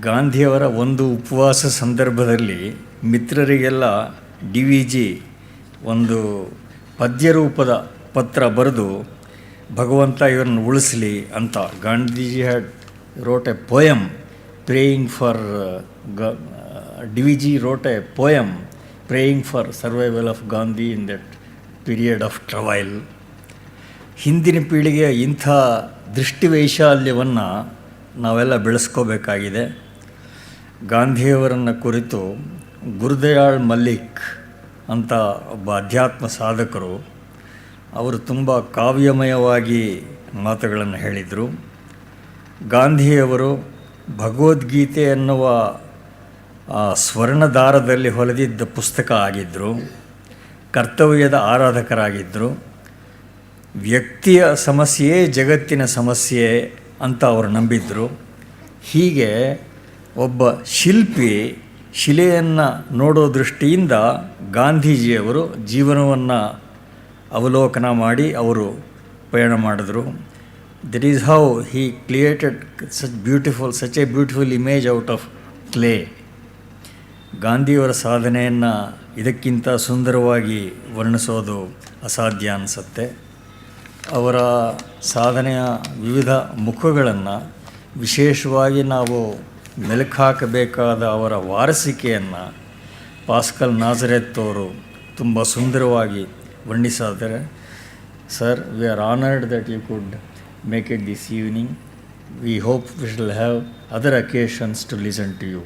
ಗಾಂಧಿಯವರ ಒಂದು ಉಪವಾಸ ಸಂದರ್ಭದಲ್ಲಿ ಮಿತ್ರರಿಗೆಲ್ಲ D V G ಒಂದು ಪದ್ಯರೂಪದ ಪತ್ರ ಬರೆದು ಭಗವಂತ ಇವರನ್ನು ಉಳಿಸಲಿ ಅಂತ. Gandhiji had wrote a poem praying for D V G wrote a poem praying for survival of Gandhi in that period of travail. ಹಿಂದಿನ ಪೀಳಿಗೆಯ ಇಂಥ ದೃಷ್ಟಿವೈಶಾಲ್ಯವನ್ನು ನಾವೆಲ್ಲ ಬೆಳೆಸ್ಕೋಬೇಕಾಗಿದೆ. ಗಾಂಧಿಯವರನ್ನು ಕುರಿತು ಗುರುದಯಾಳ್ ಮಲ್ಲಿಕ್ ಅಂತ ಒಬ್ಬ ಅಧ್ಯಾತ್ಮ ಸಾಧಕರು, ಅವರು ತುಂಬ ಕಾವ್ಯಮಯವಾಗಿ ಮಾತುಗಳನ್ನು ಹೇಳಿದರು. ಗಾಂಧಿಯವರು ಭಗವದ್ಗೀತೆ ಎನ್ನುವ ಸ್ವರ್ಣದಾರದಲ್ಲಿ ಹೊಲೆದಿದ್ದ ಪುಸ್ತಕ ಆಗಿದ್ದರು. ಕರ್ತವ್ಯದ ಆರಾಧಕರಾಗಿದ್ದರು. ವ್ಯಕ್ತಿಯ ಸಮಸ್ಯೆಯೇ ಜಗತ್ತಿನ ಸಮಸ್ಯೆ ಅಂತ ಅವರು ನಂಬಿದ್ದರು. ಹೀಗೆ ಒಬ್ಬ ಶಿಲ್ಪಿ ಶಿಲೆಯನ್ನು ನೋಡೋ ದೃಷ್ಟಿಯಿಂದ ಗಾಂಧೀಜಿಯವರು ಜೀವನವನ್ನು ಅವಲೋಕನ ಮಾಡಿ ಅವರು ಪಯಣ ಮಾಡಿದ್ರು. That is how he created such A beautiful image out of clay. ಗಾಂಧಿಯವರ ಸಾಧನೆಯನ್ನು ಇದಕ್ಕಿಂತ ಸುಂದರವಾಗಿ ವರ್ಣಿಸೋದು ಅಸಾಧ್ಯ ಅನಿಸುತ್ತೆ. ಅವರ ಸಾಧನೆಯ ವಿವಿಧ ಮುಖಗಳನ್ನು ವಿಶೇಷವಾಗಿ ನಾವು ಮೆಲುಕು ಹಾಕಬೇಕಾದ ಅವರ ವಾರಸಿಕೆಯನ್ನು ಪಾಸ್ಕಲ್ ನಾಜರೆತ್ ಅವರು ತುಂಬ ಸುಂದರವಾಗಿ ವರ್ಣಿಸಿದ್ದಾರೆ. Sir, we are honoured that you could make it this evening. We hope we shall have other occasions to listen to you.